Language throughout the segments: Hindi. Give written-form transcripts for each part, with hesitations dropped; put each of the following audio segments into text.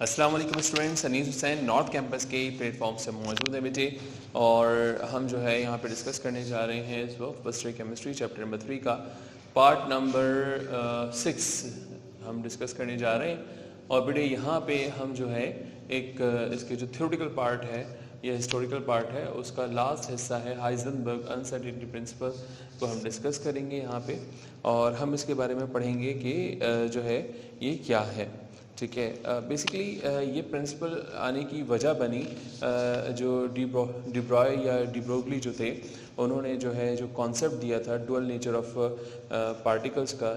अस्सलाम वालेकुम students, Anees Hussain north campus के प्लेटफॉर्म से मौजूद है बेटे। और हम जो है यहाँ पे डिस्कस करने जा रहे हैं इस वक्त first year chemistry chapter number 3 का पार्ट नंबर 6 हम डिस्कस करने जा रहे हैं। और बेटे यहाँ पे हम जो है एक इसके जो थ्योरेटिकल पार्ट है या हिस्टोरिकल पार्ट है उसका लास्ट हिस्सा है हाइजेनबर्ग अनसर्टेनिटी प्रिंसिपल को हम डिस्कस करेंगे यहाँ पे। और हम इसके बारे में पढ़ेंगे कि जो है ये क्या है, ठीक है। बेसिकली ये प्रिंसिपल आने की वजह बनी जो डिब्रॉय या डिब्रोगली जो थे उन्होंने जो है जो कॉन्सेप्ट दिया था डुअल नेचर ऑफ पार्टिकल्स का,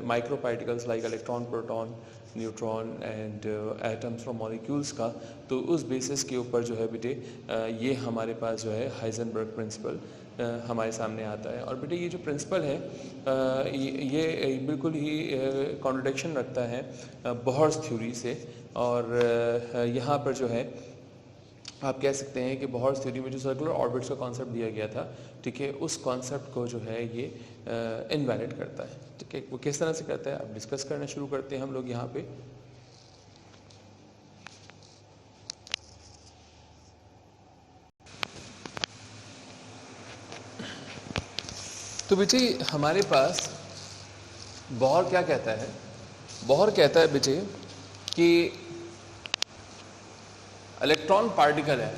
micro particles like electron, proton, neutron and atoms from molecules का। तो उस बेसिस के ऊपर जो है बेटे ये हमारे पास जो है हाइजेनबर्ग प्रिंसिपल हमारे सामने आता है। और बेटे ये जो प्रिंसिपल है ये बिल्कुल ही कॉन्ट्रडिक्शन रखता है बोहर्स थ्योरी से। और यहाँ पर जो है आप कह सकते हैं कि बोहर्स थ्योरी में जो सर्कुलर ऑर्बिट्स का कॉन्सेप्ट दिया गया था, ठीक है, उस कॉन्सेप्ट को जो है ये इनवैलिड करता है, ठीक है। वो किस तरह से करता है आप डिस्कस करना शुरू करते हैं हम लोग यहाँ पे। तो बेटे हमारे पास बोहर क्या कहता है, बोहर कहता है बेटे कि इलेक्ट्रॉन पार्टिकल है,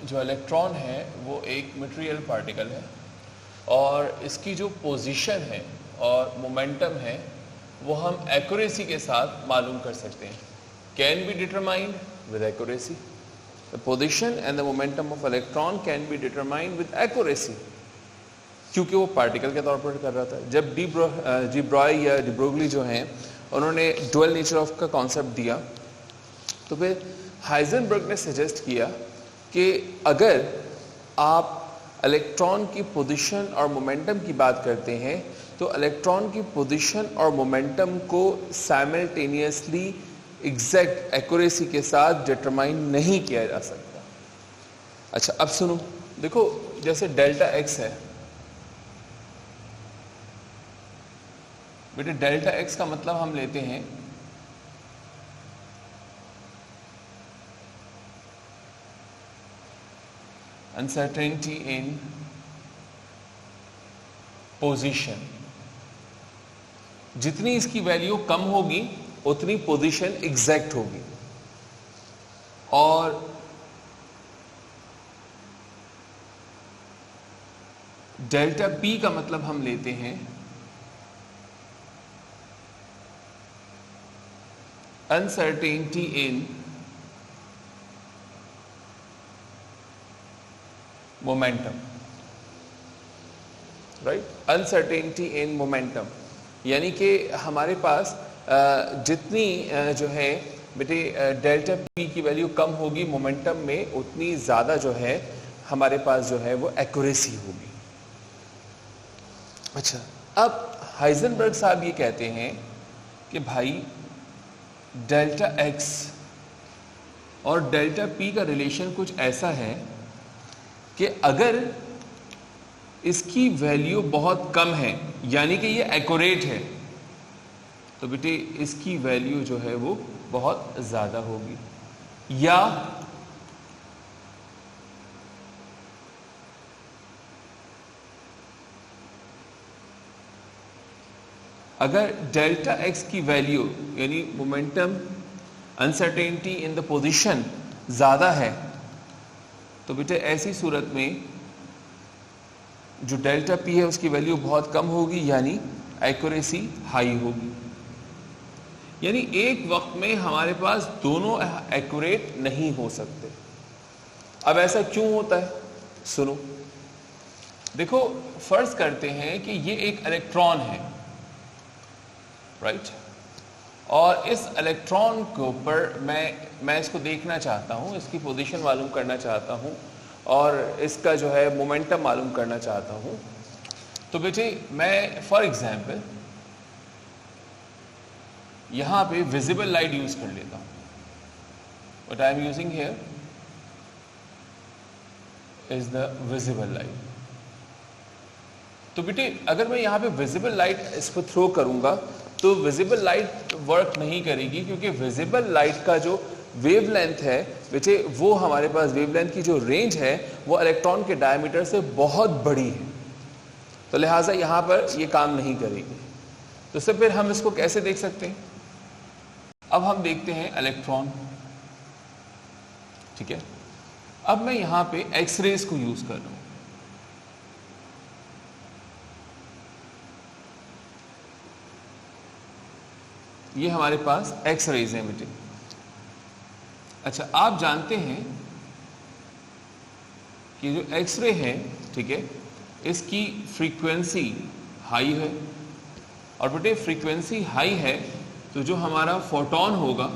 जो इलेक्ट्रॉन है वो एक मटेरियल पार्टिकल है और इसकी जो पोजीशन है और मोमेंटम है वो हम एक्यूरेसी के साथ मालूम कर सकते हैं। Can be determined with accuracy, the position and the momentum of electron can be determined with accuracy, क्योंकि वो पार्टिकल के तौर पर कर रहा था। जब डिब्रॉय या डिब्रोगली जो हैं उन्होंने डुअल नेचर ऑफ का कॉन्सेप्ट दिया तो फिर हाइजेनबर्ग ने सजेस्ट किया कि अगर आप इलेक्ट्रॉन की पोजीशन और मोमेंटम की बात करते हैं तो इलेक्ट्रॉन की पोजीशन और मोमेंटम को साइमल्टेनियसली एग्जैक्ट एक्यूरेसी के साथ डिटरमाइन नहीं किया जा सकता। अच्छा अब सुनो, देखो जैसे डेल्टा एक्स है बेटे, डेल्टा एक्स का मतलब हम लेते हैं अनसर्टेनिटी इन पोजीशन। जितनी इसकी वैल्यू कम होगी उतनी पोजीशन एग्जैक्ट होगी। और डेल्टा पी का मतलब हम लेते हैं uncertainty in momentum, right, uncertainty in momentum. यानी कि हमारे पास जितनी जो है बेटे डेल्टा पी की वैल्यू कम होगी मोमेंटम में उतनी ज़्यादा जो है हमारे पास जो है वो एक्यूरेसी होगी। अच्छा अब हाइजेनबर्ग साहब ये कहते हैं कि भाई डेल्टा एक्स और डेल्टा पी का रिलेशन कुछ ऐसा है कि अगर इसकी वैल्यू बहुत कम है यानी कि ये एक्यूरेट है तो बेटे इसकी वैल्यू जो है वो बहुत ज़्यादा होगी। या अगर डेल्टा एक्स की वैल्यू यानी momentum uncertainty in the position ज़्यादा है तो बेटे ऐसी सूरत में जो डेल्टा पी है उसकी वैल्यू बहुत कम होगी यानी एक्यूरेसी हाई होगी। यानी एक वक्त में हमारे पास दोनों एक्यूरेट नहीं हो सकते। अब ऐसा क्यों होता है सुनो, देखो फर्ज करते हैं कि ये एक इलेक्ट्रॉन है, राइट, और इस इलेक्ट्रॉन के ऊपर मैं इसको देखना चाहता हूँ, इसकी पोजीशन मालूम करना चाहता हूँ और इसका जो है मोमेंटम मालूम करना चाहता हूँ। तो बेटे मैं फॉर एग्जांपल यहाँ पे विजिबल लाइट यूज कर लेता हूँ। What I am using here is the visible light. तो बेटे अगर मैं यहाँ पे विजिबल लाइट इस पर थ्रो करूँगा तो विजिबल लाइट वर्क नहीं करेगी, क्योंकि विजिबल लाइट का जो वेवलेंथ है बेटे, वो हमारे पास वेवलेंथ की जो रेंज है वो इलेक्ट्रॉन के डायमीटर से बहुत बड़ी है, तो लिहाजा यहाँ पर ये काम नहीं करेगी। तो इससे फिर हम इसको कैसे देख सकते हैं? अब हम देखते हैं इलेक्ट्रॉन, ठीक है। अब मैं यहाँ पे एक्सरेज को यूज कर रहा हूँ। ये हमारे पास एक्सरेज है बेटे। अच्छा, आप जानते हैं कि जो एक्सरे है, ठीक है, इसकी फ्रीक्वेंसी हाई है, और बेटे फ्रीक्वेंसी हाई है तो जो हमारा फोटोन होगा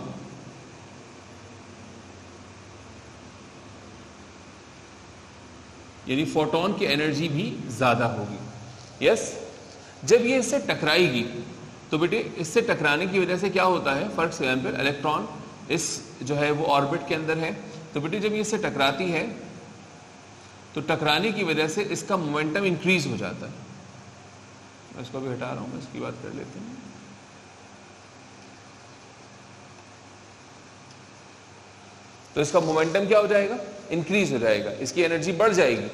यानी फोटोन की एनर्जी भी ज्यादा होगी। यस, जब ये इससे टकराएगी तो बेटे इससे टकराने की वजह से क्या होता है, फॉर एग्जाम्पल इलेक्ट्रॉन इस जो है वो ऑर्बिट के अंदर है, तो बेटे जब ये इससे टकराती है तो टकराने की वजह से इसका मोमेंटम इंक्रीज हो जाता है। मैं इसको भी हटा रहा हूं, इसकी बात कर लेते हैं। तो इसका मोमेंटम क्या हो जाएगा, इंक्रीज हो जाएगा, इसकी एनर्जी बढ़ जाएगी,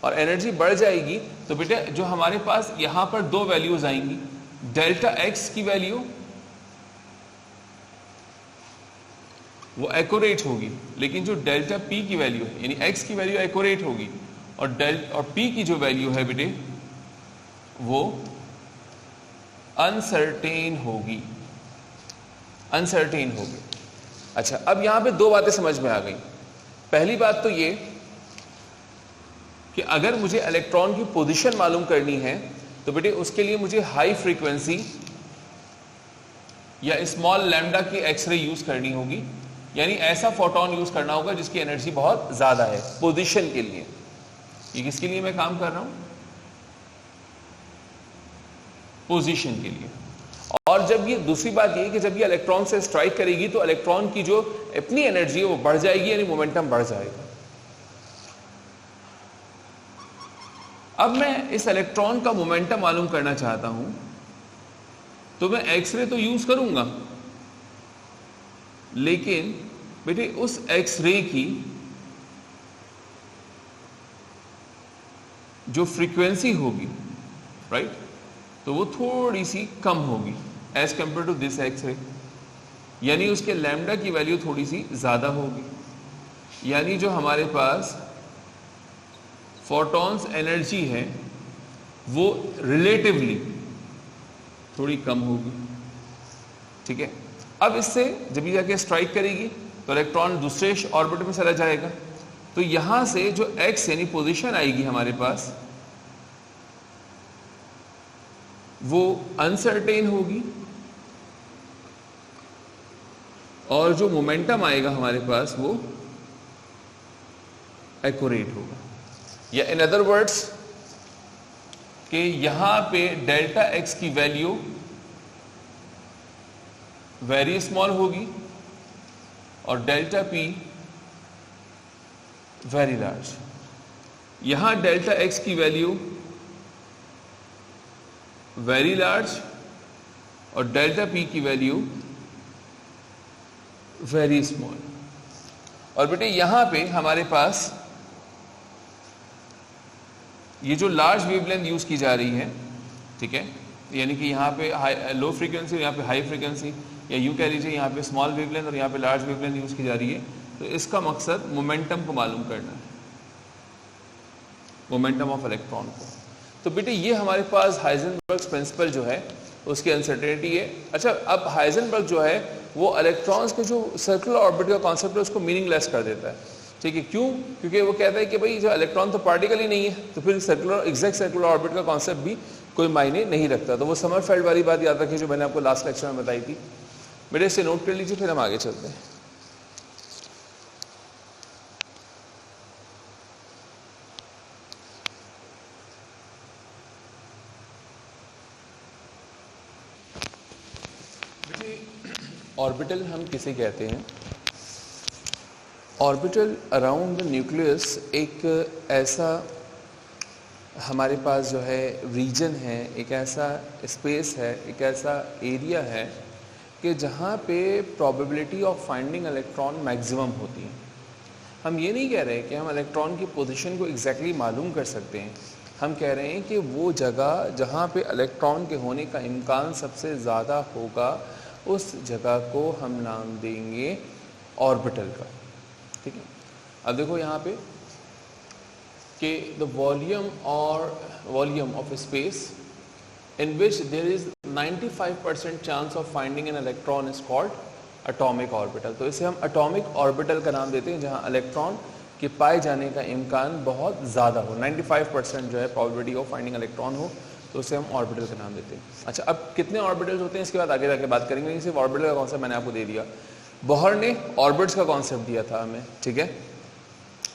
और एनर्जी बढ़ जाएगी तो बेटे जो हमारे पास यहां पर दो वैल्यूज आएंगी, डेल्टा एक्स की वैल्यू वो एक्यूरेट होगी, लेकिन जो डेल्टा पी की वैल्यू है यानी एक्स की वैल्यू एक्यूरेट होगी, और पी की जो वैल्यू है बेटे वो अनसर्टेन होगी, अनसर्टेन होगी। अच्छा, अब यहां पे दो बातें समझ में आ गई। पहली बात तो ये कि अगर मुझे इलेक्ट्रॉन की पोजीशन मालूम करनी है तो बेटे उसके लिए मुझे हाई फ्रीक्वेंसी या स्मॉल लैम्डा की एक्सरे यूज करनी होगी, यानी ऐसा फोटोन यूज करना होगा जिसकी एनर्जी बहुत ज्यादा है पोजीशन के लिए। ये किसके लिए मैं काम कर रहा हूं, पोजीशन के लिए। और जब ये दूसरी बात ये कि जब ये इलेक्ट्रॉन से स्ट्राइक करेगी तो इलेक्ट्रॉन की जो अपनी एनर्जी है वो बढ़ जाएगी, यानी मोमेंटम बढ़ जाएगा। अब मैं इस इलेक्ट्रॉन का मोमेंटम मालूम करना चाहता हूं तो मैं एक्सरे तो यूज करूंगा, लेकिन बेटे उस एक्सरे की जो फ्रीक्वेंसी होगी, राइट, तो वो थोड़ी सी कम होगी as compare to this X ray, यानी उसके लैम्डा की वैल्यू थोड़ी सी ज्यादा होगी, यानी जो हमारे पास फोटॉन्स एनर्जी है वो रिलेटिवली थोड़ी कम होगी, ठीक है। अब इससे जब ये जाके स्ट्राइक करेगी तो इलेक्ट्रॉन दूसरे ऑर्बिट में चला जाएगा, तो यहां से जो एक्स यानी पोजीशन आएगी हमारे पास वो अनसर्टेन होगी, और जो मोमेंटम आएगा हमारे पास वो एक्यूरेट होगा। या इन अदर वर्ड्स कि यहां पे डेल्टा एक्स की वैल्यू वेरी स्मॉल होगी और डेल्टा पी वेरी लार्ज। यहां डेल्टा एक्स की वैल्यू वेरी लार्ज और डेल्टा पी की वैल्यू वेरी स्मॉल। और बेटे यहां पे हमारे पास ये जो लार्ज वेवलेंथ यूज की जा रही है, ठीक है, यानी कि यहाँ पे लो फ्रीक्वेंसी और यहाँ पे हाई फ्रीक्वेंसी, या यूँ कह लीजिए यहाँ पे स्मॉल वेवलेंथ और यहाँ पे लार्ज वेवलेंथ यूज की जा रही है, तो इसका मकसद मोमेंटम को मालूम करना है, मोमेंटम ऑफ इलेक्ट्रॉन को। तो बेटे ये हमारे पास हाइजेनबर्ग्स प्रिंसिपल जो है उसकी अनसर्टेनिटी है। अच्छा, अब हाइजेनबर्ग जो है वो इलेक्ट्रॉन्स के जो सर्कुलर ऑर्बिट का कॉन्सेप्ट है उसको मीनिंगलेस कर देता है, ठीक है। क्यों? क्योंकि वो कहता है कि भाई जो इलेक्ट्रॉन तो पार्टिकल ही नहीं है, तो फिर एग्जैक्ट सर्कुलर ऑर्बिट का कॉन्सेप्ट भी कोई मायने नहीं रखता। तो वो समरफेल्ड वाली बात याद रखिए जो मैंने आपको लास्ट लेक्चर में बताई थी, मेरे से नोट कर लीजिए, फिर हम आगे चलते हैं। ऑर्बिटल हम किसे कहते हैं? ऑर्बिटल अराउंड द न्यूक्लियस एक ऐसा हमारे पास जो है रीजन है, एक ऐसा स्पेस है, एक ऐसा एरिया है कि जहाँ पे probability of finding electron maximum होती है। हम ये नहीं कह रहे कि हम इलेक्ट्रॉन की पोजीशन को एग्जैक्टली मालूम कर सकते हैं, हम कह रहे हैं कि वो जगह जहाँ पे इलेक्ट्रॉन के होने का इम्कान सबसे ज़्यादा होगा उस जगह को हम नाम देंगे ऑर्बिटल का। ठीक है, अब देखो यहाँ पे कि the volume of space in which there is 95% chance of finding an electron is called atomic orbital। तो इसे हम atomic orbital का नाम देते हैं जहां इलेक्ट्रॉन के पाए जाने का इम्कान बहुत ज़्यादा हो, 95% जो है probability of finding electron हो, तो उसे हम ऑर्बिटल का नाम देते हैं। अच्छा, अब कितने ऑर्बिटल्स होते हैं इसके बाद आगे जाके बात करेंगे, लेकिन सिर्फ ऑर्बिटल का कॉन्सेप्ट मैंने आपको दे दिया। बोहर ने ऑर्बिट्स का कॉन्सेप्ट दिया था हमें, ठीक है,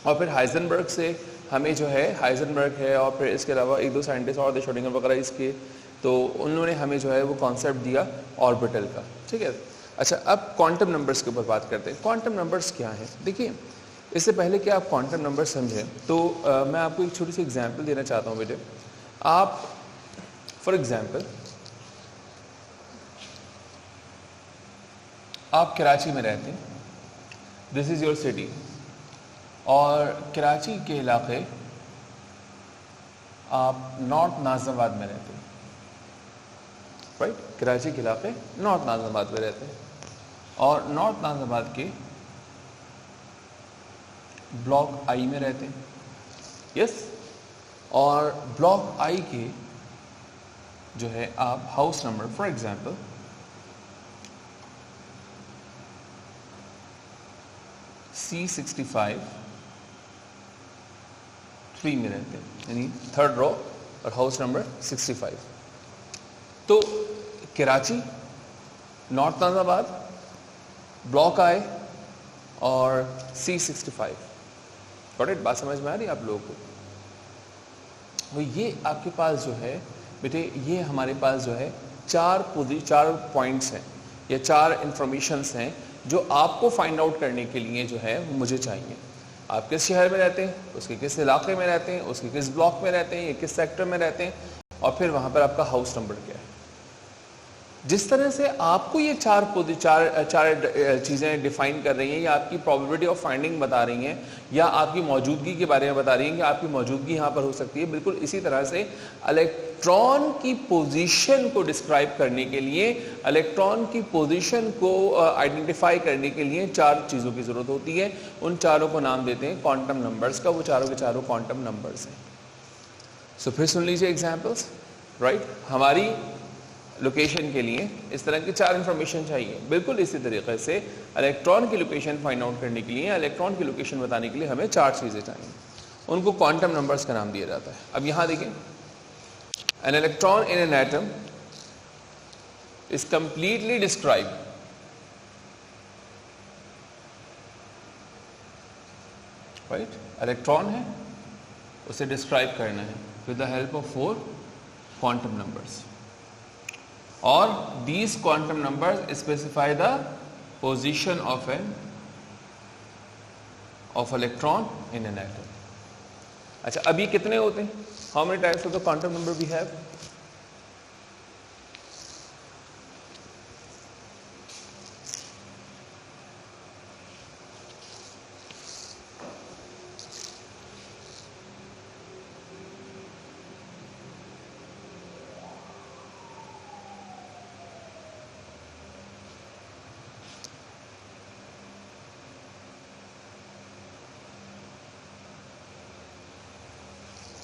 और फिर हाइजेनबर्ग से हमें जो है, हाइजेनबर्ग है और फिर इसके अलावा एक दो साइंटिस्ट और थे श्रोडिंगर वगैरह इसके, तो उन्होंने हमें जो है वो कॉन्सेप्ट दिया ऑर्बिटल का। ठीक है, अच्छा अब क्वांटम नंबर्स के ऊपर बात करते हैं। क्वांटम नंबर्स क्या है? देखिए, इससे पहले कि आप क्वांटम नंबर समझें तो मैं आपको एक छोटी सी एग्जांपल देना चाहता हूँ बेटे। आप फॉर एग्जांपल आप कराची में रहते हैं, दिस इज़ योर सिटी, और कराची के इलाके आप नॉर्थ नाजिमाबाद में रहते हैं, राइट? कराची के इलाके नॉर्थ नाजिमाबाद में रहते हैं और नॉर्थ नाजिमाबाद के ब्लॉक आई में रहते हैं, यस, और ब्लॉक आई के जो है आप house number for example C65 3 में रहते हैं, यानी थर्ड रो और हाउस नंबर 65। तो Karachi, north Nazimabad, block I और C65, गॉट इट? बात समझ में आ रही है आप लोगों को? तो ये आपके पास जो है बेटे, ये हमारे पास जो है चार पॉइंट्स हैं या चार इंफॉर्मेशंस हैं जो आपको फाइंड आउट करने के लिए जो है मुझे चाहिए। आप किस शहर में रहते हैं, उसके किस इलाके में रहते हैं, उसके किस ब्लॉक में रहते हैं या किस सेक्टर में रहते हैं, और फिर वहाँ पर आपका हाउस नंबर क्या है। जिस तरह से आपको ये चार चीज़ें डिफाइन कर रही हैं या आपकी प्रोबेबिलिटी ऑफ फाइंडिंग बता रही हैं या आपकी मौजूदगी के बारे में बता रही हैं कि आपकी मौजूदगी यहाँ पर हो सकती है, बिल्कुल इसी तरह से इलेक्ट्रॉन की पोजीशन को डिस्क्राइब करने के लिए, इलेक्ट्रॉन की पोजीशन को आइडेंटिफाई करने के लिए चार चीज़ों की ज़रूरत होती है। उन चारों को नाम देते हैं क्वांटम नंबर्स का। वो चारों के चारों क्वांटम नंबर्स हैं। सो फिर सुन लीजिए एग्जाम्पल्स, राइट? हमारी लोकेशन के लिए इस तरह की चार इंफॉर्मेशन चाहिए। बिल्कुल इसी तरीके से इलेक्ट्रॉन की लोकेशन फाइंड आउट करने के लिए, इलेक्ट्रॉन की लोकेशन बताने के लिए हमें चार चीज़ें चाहिए। उनको क्वांटम नंबर्स का नाम दिया जाता है। अब यहाँ देखें, an electron in an atom is completely describe right. Electron है, उसे डिस्क्राइब करना है with the help of 4 quantum numbers, और these quantum numbers specify the position of electron in an atom। अच्छा, अब ये कितने होते हैं? How many types of the quantum number we have?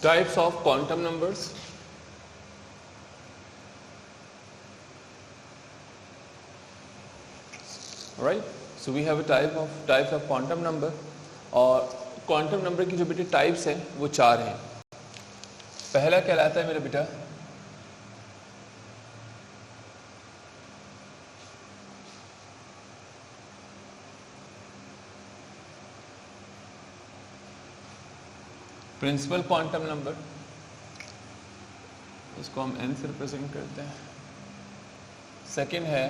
Types of quantum numbers. Right? So we have a types of quantum number, और quantum number की जो बेटे types हैं वो 4 हैं। पहला कहलाता है मेरा बेटा प्रिंसिपल क्वांटम नंबर, इसको हम n से रिप्रेजेंट करते हैं। सेकेंड है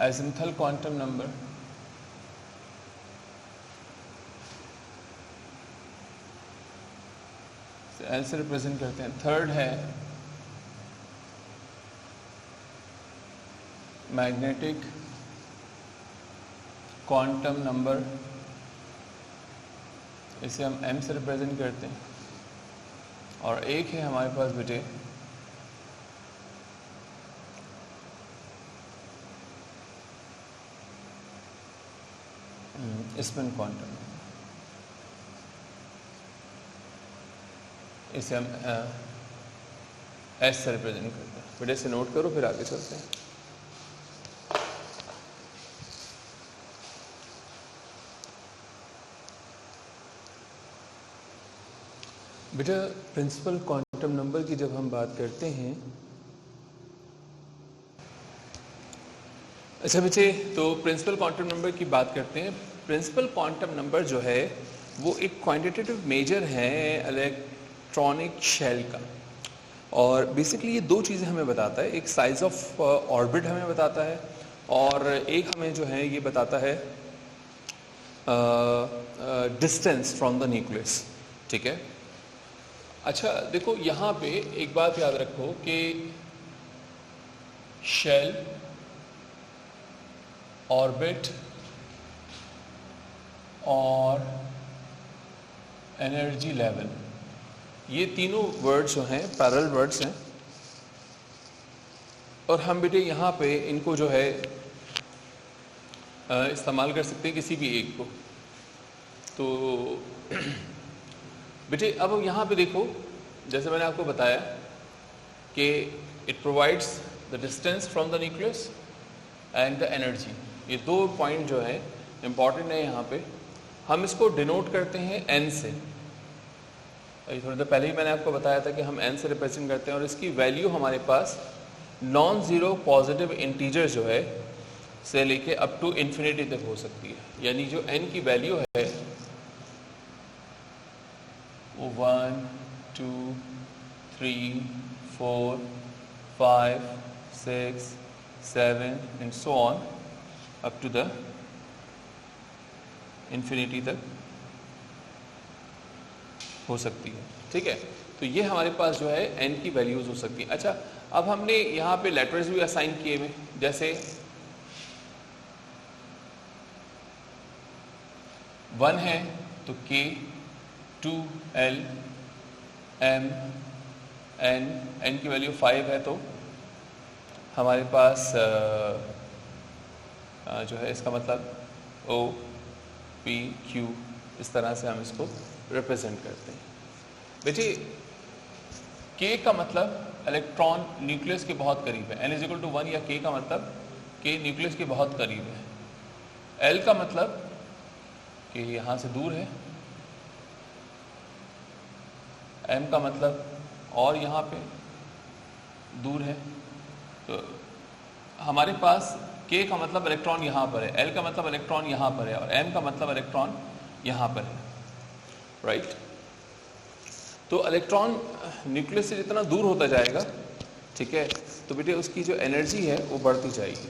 एजिम्थल क्वांटम नंबर, l से रिप्रेजेंट करते हैं। थर्ड है मैग्नेटिक क्वांटम नंबर, इसे हम m से रिप्रेजेंट करते हैं, और एक है हमारे पास बेटे स्पिन क्वांटम, इसे हम s से रिप्रेजेंट करते हैं। बेटे इसे नोट करो, फिर आगे चलते हैं। बेटा प्रिंसिपल क्वांटम नंबर की जब हम बात करते हैं, अच्छा बेटे, तो प्रिंसिपल क्वांटम नंबर की बात करते हैं। प्रिंसिपल क्वांटम नंबर जो है वो एक क्वांटिटेटिव मेजर है इलेक्ट्रॉनिक शेल का, और बेसिकली ये दो चीज़ें हमें बताता है। एक साइज ऑफ ऑर्बिट हमें बताता है, और एक हमें जो है ये बताता है डिस्टेंस फ्रॉम द न्यूक्लियस। ठीक है, अच्छा देखो यहाँ पे एक बात याद रखो कि शेल, ऑर्बिट और एनर्जी लेवल, ये तीनों वर्ड्स जो हैं पैरेलल वर्ड्स हैं, और हम बेटे यहाँ पे इनको जो है इस्तेमाल कर सकते हैं किसी भी एक को। तो बेटे अब यहाँ पे देखो, जैसे मैंने आपको बताया कि it provides the distance from the nucleus and the energy, ये दो पॉइंट जो है इम्पॉर्टेंट है। यहाँ पे हम इसको डिनोट करते हैं n से। थोड़ी देर पहले ही मैंने आपको बताया था कि हम n से रिप्रेजेंट करते हैं, और इसकी वैल्यू हमारे पास नॉन ज़ीरो पॉजिटिव इंटीजर जो है से लेके अप टू इन्फिनिटी तक हो सकती है। यानी जो n की वैल्यू है वो 1 2 3 4 5 6 7 and so on up to the infinity तक हो सकती है। ठीक है, तो ये हमारे पास जो है n की वैल्यूज हो सकती है। अच्छा, अब हमने यहाँ पे लेटर्स भी असाइन किए हुए, जैसे 1 है तो K, 2 L, M, N की वैल्यू 5 है तो हमारे पास जो है इसका मतलब O, P, Q, इस तरह से हम इसको रिप्रेजेंट करते हैं। बेटे K का मतलब इलेक्ट्रॉन न्यूक्लियस के बहुत करीब है, N = 1 या K का मतलब K न्यूक्लियस के बहुत करीब है। L का मतलब कि यहाँ से दूर है, M का मतलब और यहाँ पे दूर है। तो हमारे पास K का मतलब इलेक्ट्रॉन यहाँ पर है, L का मतलब इलेक्ट्रॉन यहाँ पर है, और M का मतलब इलेक्ट्रॉन यहाँ पर है। राइट, तो इलेक्ट्रॉन न्यूक्लियस से जितना दूर होता जाएगा, ठीक है, तो बेटे उसकी जो एनर्जी है वो बढ़ती जाएगी।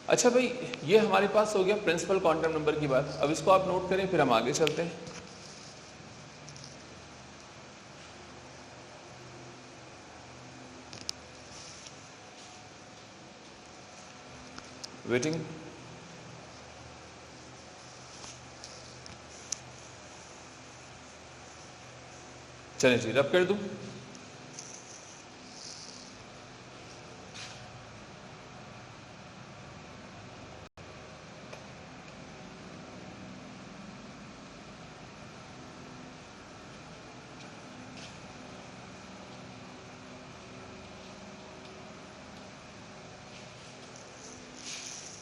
अच्छा भाई, ये हमारे पास हो गया प्रिंसिपल क्वांटम नंबर की बात। अब इसको आप नोट करें, फिर हम आगे चलते हैं। वेटिंग, चलिए जी, रब कर दूं।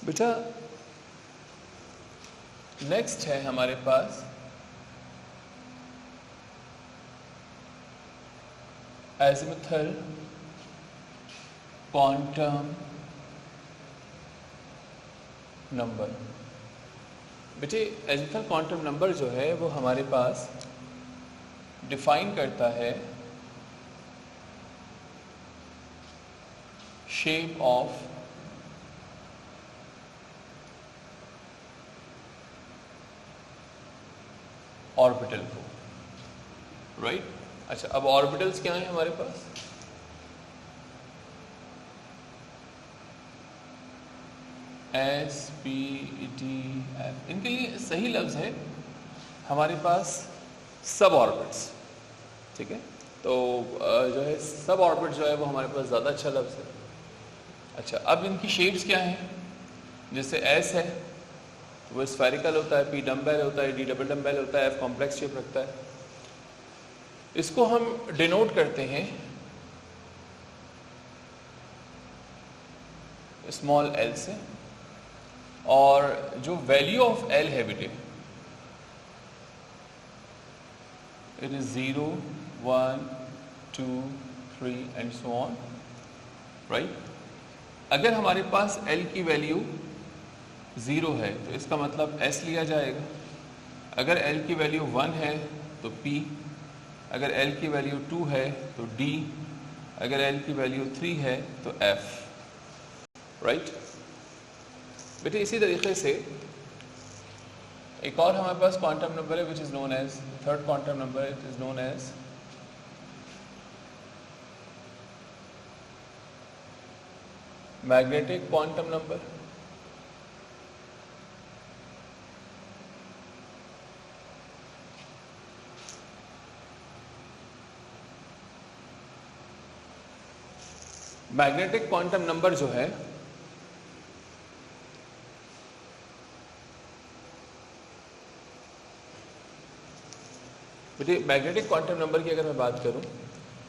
बेटा नेक्स्ट है हमारे पास एजिमुथल क्वांटम नंबर। बेटे एजिमुथल क्वांटम नंबर जो है वो हमारे पास डिफाइन करता है शेप ऑफ ऑर्बिटल को। राइट, अच्छा अब ऑर्बिटल्स क्या हैं हमारे पास? एस पी टी एफ, इनके लिए सही लफ्ज़ है हमारे पास सब ऑर्बिट्स। ठीक है, तो जो है सब ऑर्बिट जो है वो हमारे पास ज़्यादा अच्छा लफ्ज़ है। अच्छा, अब इनकी शेप्स क्या हैं? जैसे एस है तो वो स्फेरिकल होता है, पी डम्बेल होता है, डी डबल डम्बेल होता है, एफ कॉम्प्लेक्स शेप रखता है। इसको हम डिनोट करते हैं स्मॉल एल से, और जो वैल्यू ऑफ एल है बेटे, it is 0, 1, 2, 3 and so on, right. अगर हमारे पास एल की वैल्यू 0 है तो इसका मतलब एस लिया जाएगा। अगर एल की वैल्यू 1 है तो पी, अगर एल की वैल्यू 2 है तो डी, अगर एल की वैल्यू 3 है तो एफ, राइट। बेटे इसी तरीके से एक और हमारे पास क्वांटम नंबर है which is known as third quantum number, it is known as magnetic quantum number. Magnetic quantum number जो है बेटे, मैग्नेटिक क्वांटम नंबर की अगर मैं बात करूं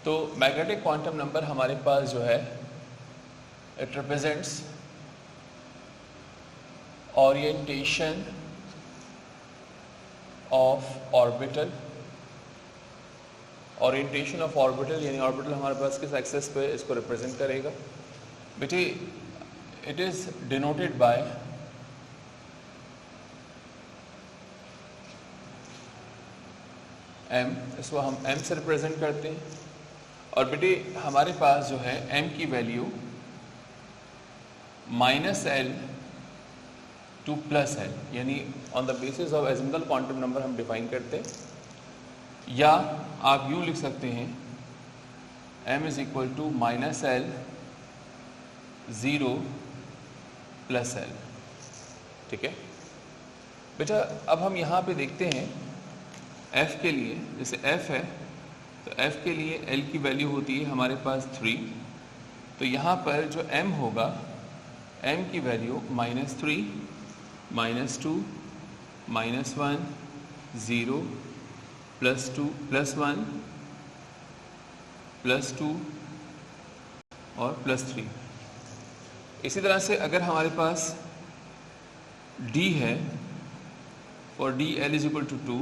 तो मैग्नेटिक क्वांटम नंबर हमारे पास जो है it represents orientation of orbital. Orientation of orbital यानी ऑर्बिटल हमारे पास किस एक्सेस पे इसको रिप्रेजेंट करेगा बेटे, it is denoted by M, इसको हम एम से रिप्रेजेंट करते हैं। और बेटे हमारे पास जो है एम की वैल्यू -L टू +L, यानी on the basis of azimuthal quantum number हम डिफाइन करते हैं, या आप यूँ लिख सकते हैं m is equal to -L 0 +L। ठीक है बेटा, अब हम यहाँ पे देखते हैं f के लिए, जैसे f है तो f के लिए l की वैल्यू होती है हमारे पास 3, तो यहाँ पर जो m होगा, m की वैल्यू -3, -2, -1, 0, +2, +1, +2 और +3। इसी तरह से अगर हमारे पास d है और dl इज इक्वल टू 2,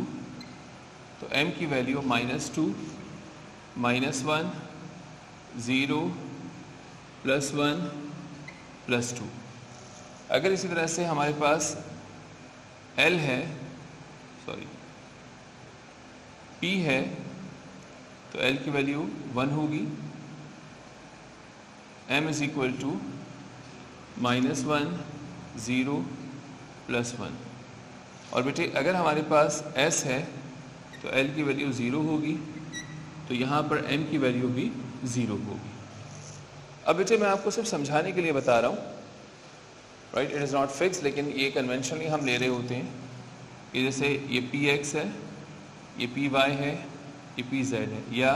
तो m की वैल्यू -2, -1, 0, +1, +2। अगर इसी तरह से हमारे पास l है, सॉरी p है, तो l की वैल्यू 1 होगी, m इज इक्वल टू -1, 0, +1। और बेटे अगर हमारे पास s है तो l की वैल्यू 0 होगी, तो यहाँ पर m की वैल्यू भी 0 होगी। अब बेटे मैं आपको सिर्फ समझाने के लिए बता रहा हूँ, right, it is not fix, लेकिन ये कन्वेंशनली हम ले रहे होते हैं कि जैसे ये px है, ये py है, ये pz है, या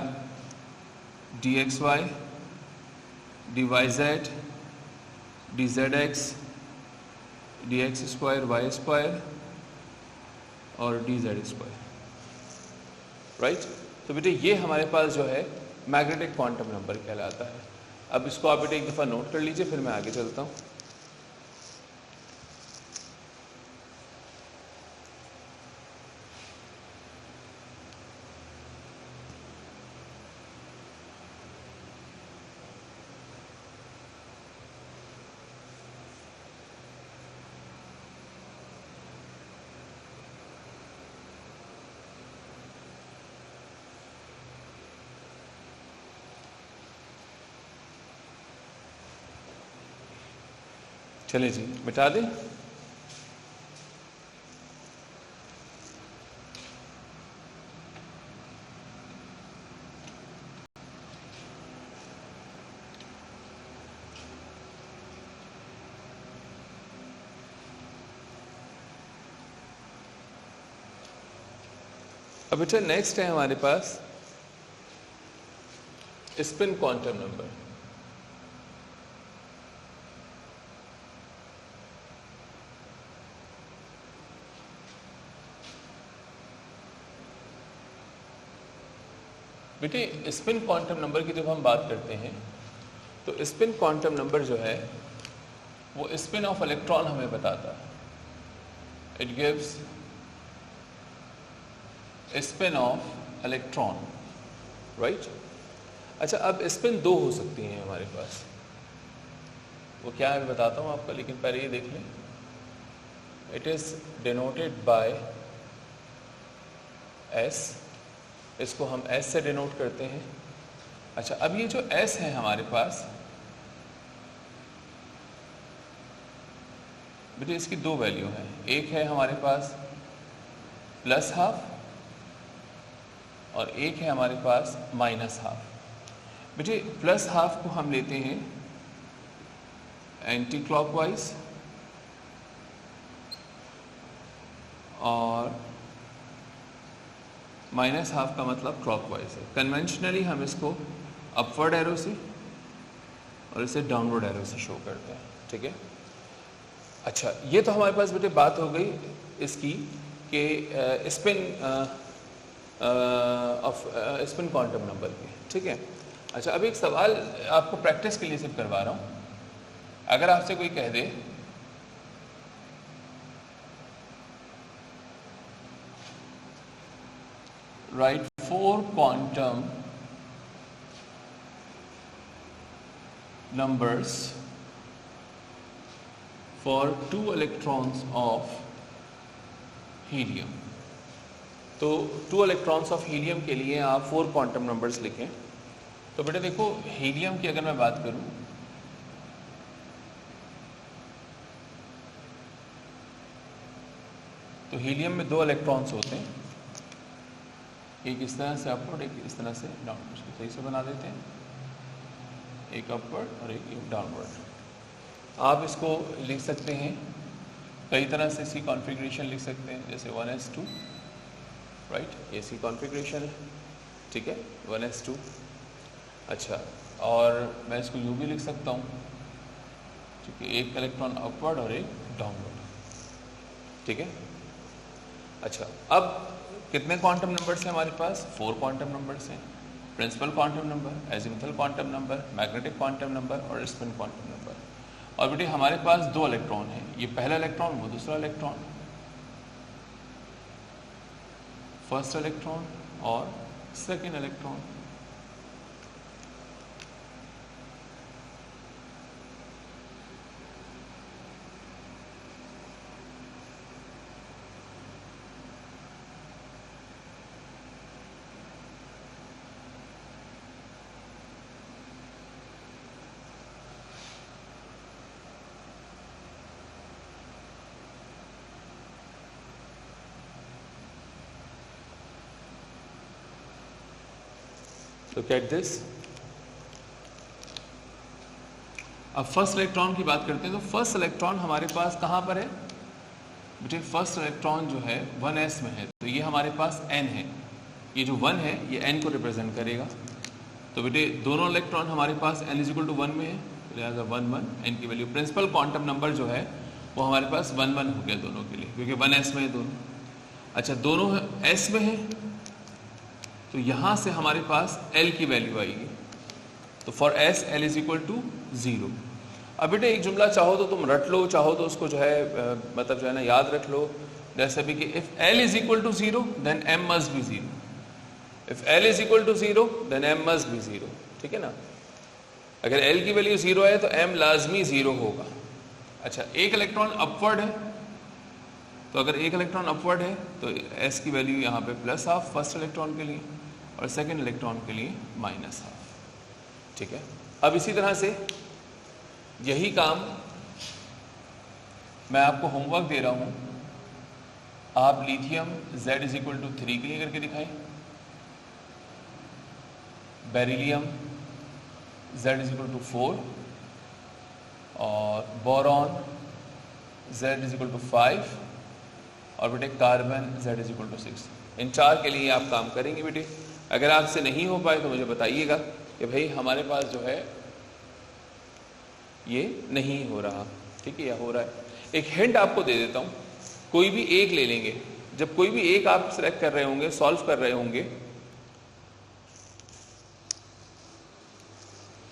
dxy, dyz, dzx, dx square y square और dz स्क्वायर, राइट। तो बेटे ये हमारे पास जो है मैग्नेटिक क्वांटम नंबर कहलाता है। अब इसको आप बेटे एक दफ़ा नोट कर लीजिए, फिर मैं आगे चलता हूँ। चलिए जी, मिटा दें। अब बेटा नेक्स्ट है हमारे पास स्पिन क्वांटम नंबर। बेटे स्पिन क्वांटम नंबर की जब हम बात करते हैं तो स्पिन क्वांटम नंबर जो है वो स्पिन ऑफ इलेक्ट्रॉन हमें बताता है। It gives spin off electron, right. अच्छा, अब स्पिन दो हो सकती हैं हमारे पास, वो क्या है मैं बताता हूँ आपको, लेकिन पहले ये देख लें। It is denoted by S, इसको हम एस से डिनोट करते हैं। अच्छा, अब ये जो एस है हमारे पास बेटे इसकी दो वैल्यू हैं। एक है हमारे पास प्लस हाफ और एक है हमारे पास माइनस हाफ। बेटे प्लस हाफ को हम लेते हैं एंटी क्लॉकवाइज और माइनस हाफ का मतलब क्लॉकवाइज है। कन्वेंशनली हम इसको अपवर्ड एरो से और इसे डाउनवर्ड एरो से शो करते हैं, ठीक है। अच्छा, ये तो हमारे पास बेटे बात हो गई इसकी कि spin off spin quantum number की, ठीक है। अच्छा, अब एक सवाल आपको प्रैक्टिस के लिए सिर्फ करवा रहा हूँ। अगर आपसे कोई कह दे write 4 quantum numbers for 2 electrons of helium, तो 2 electrons of helium के लिए आप 4 quantum numbers लिखें। तो बेटा देखो, हीलियम की अगर मैं बात करूं तो हीलियम में 2 इलेक्ट्रॉन्स होते हैं, एक इस तरह से अपवर्ड, एक इस तरह से डाउनवर्ड। सही से बना देते हैं, एक अपवर्ड और एक डाउनवर्ड। आप इसको लिख सकते हैं कई तरह से, इसकी कॉन्फ़िगरेशन लिख सकते हैं, जैसे 1s2, राइट, ये इसकी कॉन्फ़िगरेशन है, ठीक है, 1s2। अच्छा, और मैं इसको यूँ भी लिख सकता हूँ, क्योंकि एक इलेक्ट्रॉन अपवर्ड और एक डाउनवर्ड, ठीक है। अच्छा, अब कितने क्वांटम नंबर्स हैं हमारे पास? 4 क्वांटम नंबर्स हैं। Principal quantum number, azimuthal quantum number, magnetic quantum number और स्पिन क्वांटम नंबर। और बेटे हमारे पास 2 इलेक्ट्रॉन हैं, ये पहला इलेक्ट्रॉन, वो दूसरा इलेक्ट्रॉन, फर्स्ट इलेक्ट्रॉन और second electron. Look at this। अब फर्स्ट इलेक्ट्रॉन की बात करते हैं, तो फर्स्ट इलेक्ट्रॉन हमारे पास कहाँ पर है बेटे? फर्स्ट इलेक्ट्रॉन जो है 1s में है, तो ये हमारे पास n है। ये जो 1 है ये n को रिप्रेजेंट करेगा। तो बेटे दोनों इलेक्ट्रॉन हमारे पास n = 1 में है, लिहाजा 1 1 n की वैल्यू। प्रिंसिपल क्वांटम नंबर जो है वो हमारे पास 1 1 हो गया दोनों के लिए, क्योंकि 1s में है दोनों। अच्छा, दोनों s में है, तो यहाँ से हमारे पास L की वैल्यू आएगी। तो फॉर S L = 0। अब बेटे एक जुमला चाहो तो तुम रट लो, चाहो तो उसको जो है मतलब जो है ना याद रख लो, जैसे भी कि if L = 0 then M must be 0। If L = 0 then M must be 0, ठीक है ना। अगर L की वैल्यू 0 है तो M लाजमी 0 होगा। अच्छा, एक इलेक्ट्रॉन अपवर्ड है, तो अगर एक इलेक्ट्रॉन अपवर्ड है तो S की वैल्यू यहाँ पे +½ फर्स्ट इलेक्ट्रॉन के लिए और सेकेंड इलेक्ट्रॉन के लिए -½ ठीक है। अब इसी तरह से यही काम मैं आपको होमवर्क दे रहा हूँ, आप लिथियम Z = 3 के लिए करके दिखाएं, बेरिलियम Z = 4 और बोरॉन Z = 5 और बेटे carbon Z is equal to 6। इन 4 के लिए आप काम करेंगे बेटे। अगर आपसे नहीं हो पाए तो मुझे बताइएगा कि भाई हमारे पास जो है ये नहीं हो रहा, ठीक है, या हो रहा है। एक हिंट आपको दे देता हूँ, कोई भी एक ले लेंगे, जब कोई भी एक आप सिलेक्ट कर रहे होंगे, सॉल्व कर रहे होंगे,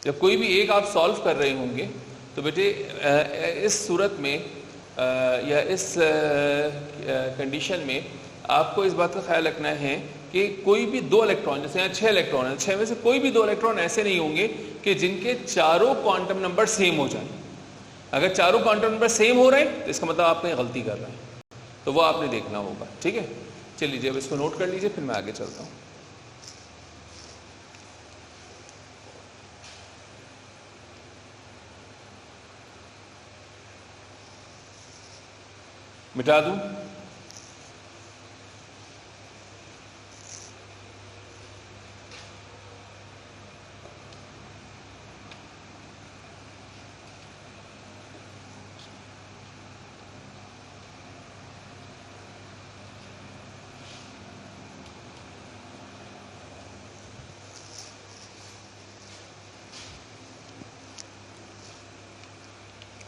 जब कोई भी एक आप सॉल्व कर रहे होंगे तो बेटे इस सूरत में या इस कंडीशन में आपको इस बात का ख्याल रखना है कि कोई भी 2 इलेक्ट्रॉन, जैसे यहाँ 6 इलेक्ट्रॉन है, 6 में से कोई भी 2 इलेक्ट्रॉन ऐसे नहीं होंगे कि जिनके चारों क्वांटम नंबर सेम हो जाए। अगर चारों क्वांटम नंबर सेम हो रहे हैं तो इसका मतलब आप कहीं गलती कर रहे हैं, तो वो आपने देखना होगा, ठीक है। चलिए अब इसको नोट कर लीजिए, फिर मैं आगे चलता हूँ। मिटा दूं?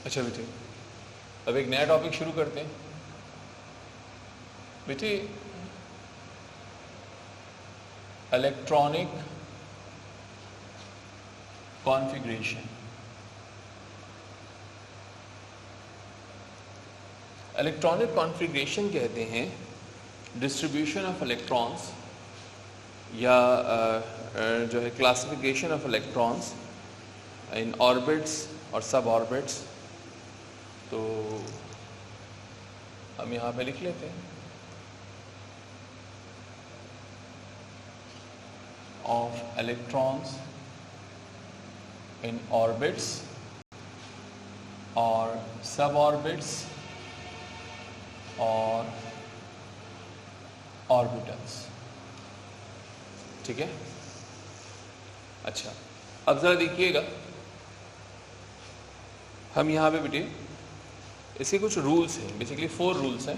अच्छा बेटे, अब एक नया टॉपिक शुरू करते हैं। बेटे इलेक्ट्रॉनिक कॉन्फ़िगरेशन। इलेक्ट्रॉनिक कॉन्फ़िगरेशन कहते हैं डिस्ट्रीब्यूशन ऑफ इलेक्ट्रॉन्स या जो है classification of electrons in orbits और सब ऑर्बिट्स। तो हम यहाँ पे लिख लेते हैं of electrons in orbits or suborbits or orbitals, ठीक है। अच्छा, अब जरा देखिएगा, हम यहाँ पे बेटे इसके कुछ रूल्स हैं, बेसिकली 4 रूल्स हैं।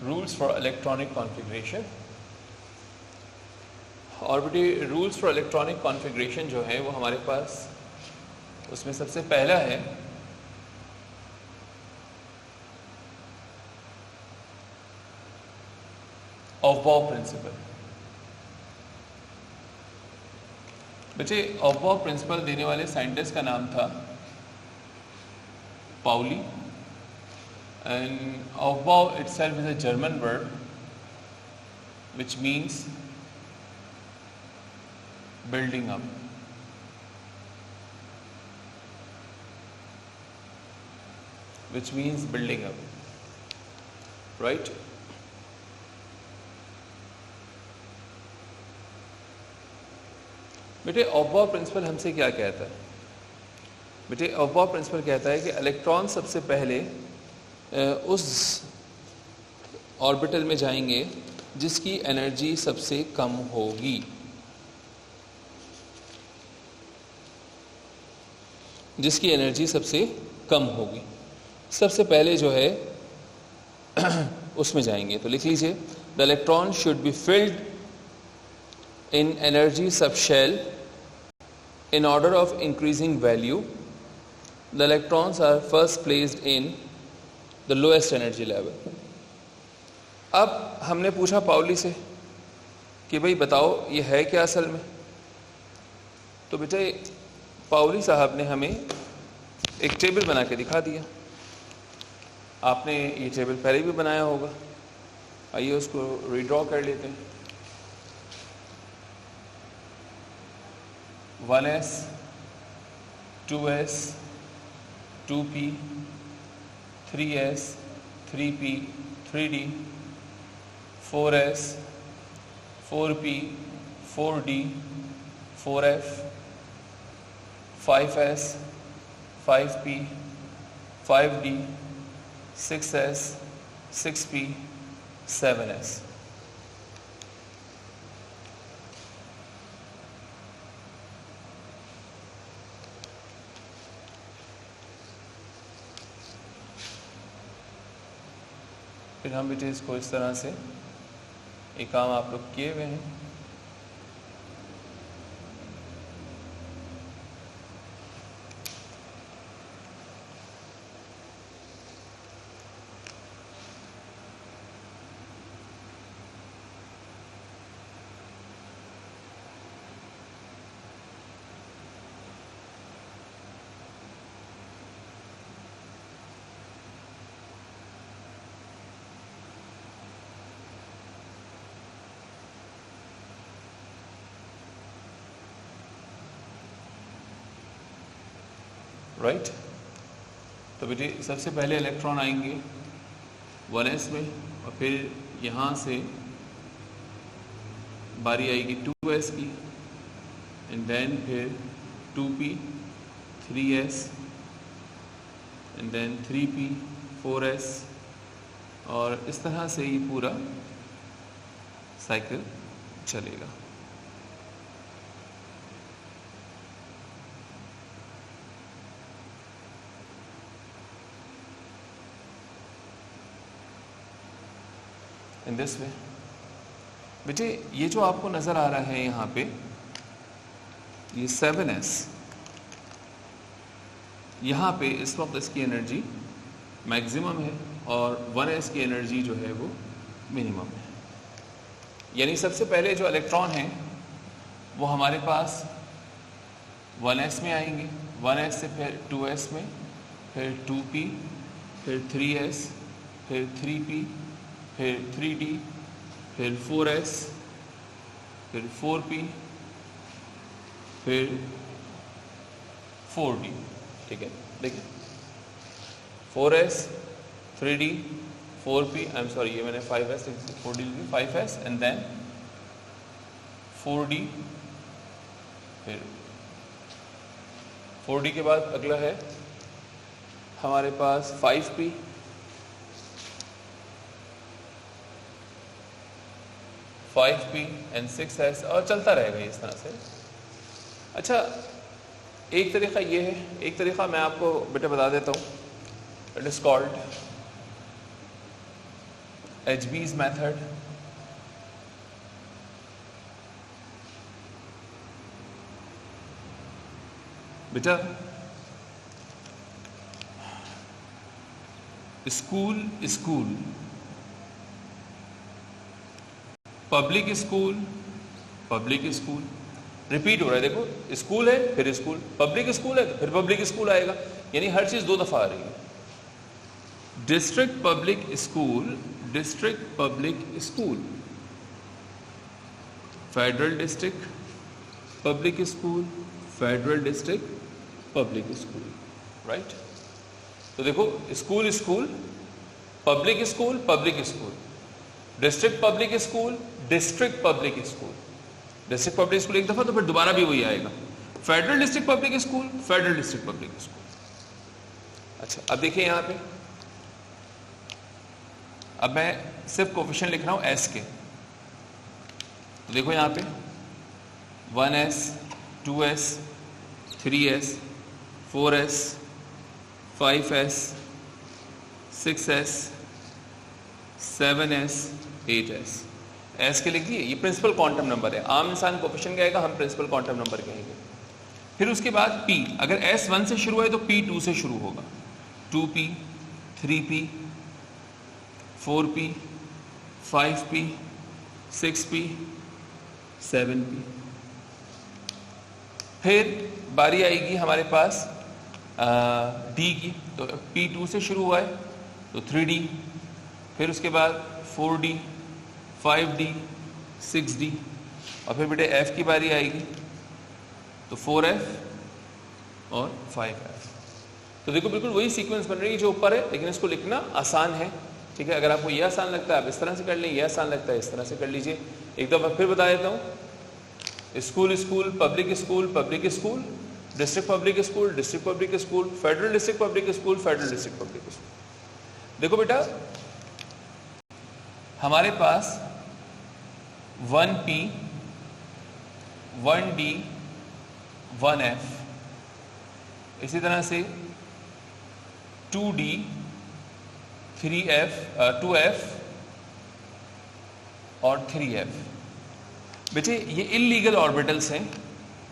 Rules for electronic configuration. और बेटे रूल्स फॉर इलेक्ट्रॉनिक कॉन्फ़िगरेशन जो है वो हमारे पास, उसमें सबसे पहला है ऑफबाउ प्रिंसिपल। बच्चे ऑफबाउ प्रिंसिपल देने वाले साइंटिस्ट का नाम था Pauli, and Aufbau itself is a German word which means building up. Which means building up, right? बेटे ऑफबाउ प्रिंसिपल हमसे क्या कहता है? बेटे ऑफबाउ प्रिंसिपल कहता है कि इलेक्ट्रॉन सबसे पहले उस ऑर्बिटल में जाएंगे जिसकी एनर्जी सबसे कम होगी, जिसकी एनर्जी सबसे कम होगी, सबसे पहले जो है उसमें जाएंगे। तो लिख लीजिए, the electron should be filled in energy subshell in order of increasing value. The electrons are first placed in the lowest energy level. अब हमने पूछा पाउली से कि भाई बताओ ये है क्या असल में। तो बेटा पाउली साहब ने हमें एक टेबल बना के दिखा दिया। आपने ये टेबल पहले भी बनाया होगा, आइए उसको रीड्रॉ कर लेते हैं। 1s, 2s, 2p, 3s, 3p, 3d, 4s, 4p, 4d, 4f, 5s, 5p, 5d, 6s, 6p, 7s। फिर हम बेटे इसको इस तरह से एक काम आप लोग किए हुए हैं। राइट, तो बेटे सबसे पहले इलेक्ट्रॉन आएंगे 1s में, और फिर यहाँ से बारी आएगी 2s की, एंड देन फिर 2p, 3s, and then 3p, 4s, और इस तरह से ये पूरा साइकिल चलेगा। इन दिस वे बेटे ये जो आपको नज़र आ रहा है यहाँ पे, ये 7s, यहाँ पे इस वक्त इसकी एनर्जी मैक्सिमम है और 1s की एनर्जी जो है वो मिनिमम है। यानी सबसे पहले जो इलेक्ट्रॉन हैं वो हमारे पास 1s में आएंगे, 1s से फिर 2s में, फिर 2p, फिर 3s, फिर 3p, फिर 3d, फिर 4s, फिर 4p, फिर 4d। ठीक है, देखिए 4s, 3d, 4p, I am sorry ये मैंने 5s, 4d, 5s, and then 4d, फिर 4d के बाद अगला है हमारे पास 5p, 5p एंड 6s, और चलता रहेगा इस तरह से। अच्छा, एक तरीका ये है, एक तरीका मैं आपको बेटा बता देता हूँ, it is called HB's method. बेटा school, school, public school, public school, repeat हो रहा है। देखो स्कूल है फिर स्कूल, पब्लिक स्कूल है फिर पब्लिक स्कूल आएगा, यानी हर चीज 2 दफा आ रही है। District public school, district public school, federal district public school, federal district public school, right. तो देखो school, school, public school, public school, district public school, district public school, district public school एक दफा, तो फिर दोबारा भी वही आएगा, federal district public school, federal district public school. अच्छा, अब देखिए यहाँ पे, अब मैं सिर्फ कोफिशिएंट लिख रहा हूँ एस के, तो देखो यहाँ पे 1s, 2s, 3s, 4s, 5s, 6s, 7s, 8s, S के लिख दिए। ये प्रिंसिपल क्वांटम नंबर है, आम इंसान कोफिशिएंट कहेगा, हम प्रिंसिपल क्वांटम नंबर कहेंगे। फिर उसके बाद p, अगर s 1 से शुरू है तो p 2 से शुरू होगा, 2p, 3p, 4p, 5p, 6p, 7p। फिर बारी आएगी हमारे पास d की, तो p 2 से शुरू हुआ है तो 3d, फिर उसके बाद 4d, 5d, 6d, और फिर बेटे f की बारी आएगी तो 4f और 5f। तो देखो बिल्कुल वही सीक्वेंस बन रही है जो ऊपर है, लेकिन इसको लिखना आसान है। ठीक है, अगर आपको ये आसान लगता है आप इस तरह से कर लें, ये आसान लगता है इस तरह से कर लीजिए। एक दफ़ा फिर बता देता हूँ, school, school, public school, public school, district public school, district public school, federal district public school, federal district public school. देखो बेटा हमारे पास 1p 1d 1f, इसी तरह से 2d 3f 2f और 3f। बेटे ये इलीगल ऑर्बिटल्स हैं,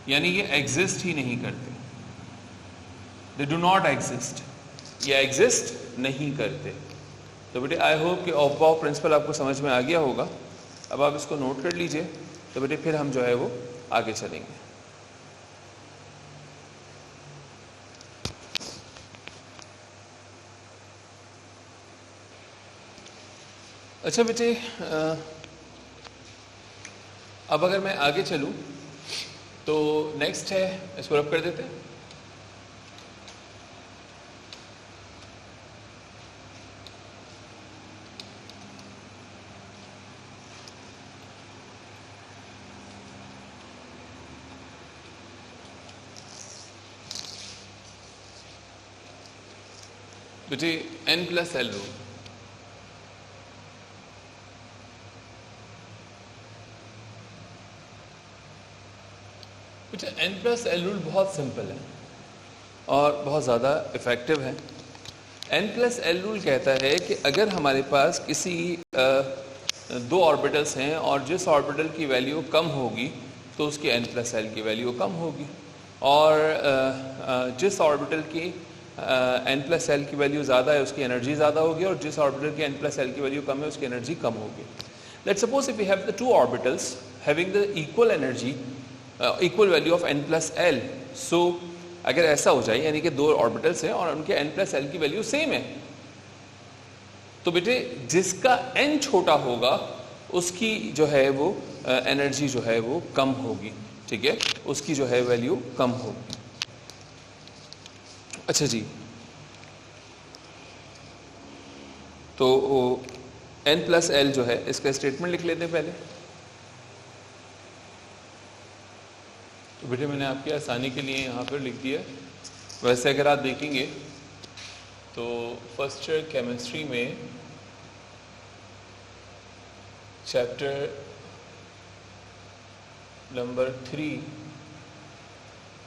यानी ये एग्जिस्ट ही नहीं करते, दे डू नॉट एग्जिस्ट, ये एग्जिस्ट नहीं करते। तो बेटे आई होप कि ऑफ प्रिंसिपल आपको समझ में आ गया होगा। अब आप इसको नोट कर लीजिए, तो बेटे फिर हम जो है वो आगे चलेंगे। अच्छा बेटे, अब अगर मैं आगे चलूं तो नेक्स्ट है, इसको रब कर देते हैं। बेटे n+l रूल, बेटा n+l रूल बहुत सिंपल है और बहुत ज़्यादा इफ़ेक्टिव है। n+l रूल कहता है कि अगर हमारे पास किसी दो ऑर्बिटल्स हैं और जिस ऑर्बिटल की वैल्यू कम होगी तो उसकी n+l की वैल्यू कम होगी, और जिस ऑर्बिटल की n+l की वैल्यू ज़्यादा है उसकी एनर्जी ज़्यादा होगी, और जिस ऑर्बिटल की n+l की वैल्यू कम है उसकी एनर्जी कम होगी। Let's suppose if we have the two orbitals having the equal energy, equal value of n+l। So अगर ऐसा हो जाए, यानी कि दो ऑर्बिटल्स हैं और उनके n+l की वैल्यू सेम है, तो बेटे जिसका n छोटा होगा उसकी जो है वो एनर्जी जो है वो कम होगी, ठीक है, उसकी जो है वैल्यू कम होगी। अच्छा जी, तो n+l जो है इसका स्टेटमेंट लिख लेते हैं पहले। तो बेटे मैंने आपकी आसानी के लिए यहाँ पर लिख दिया। वैसे अगर आप देखेंगे तो फर्स्ट ईयर केमिस्ट्री में चैप्टर नंबर 3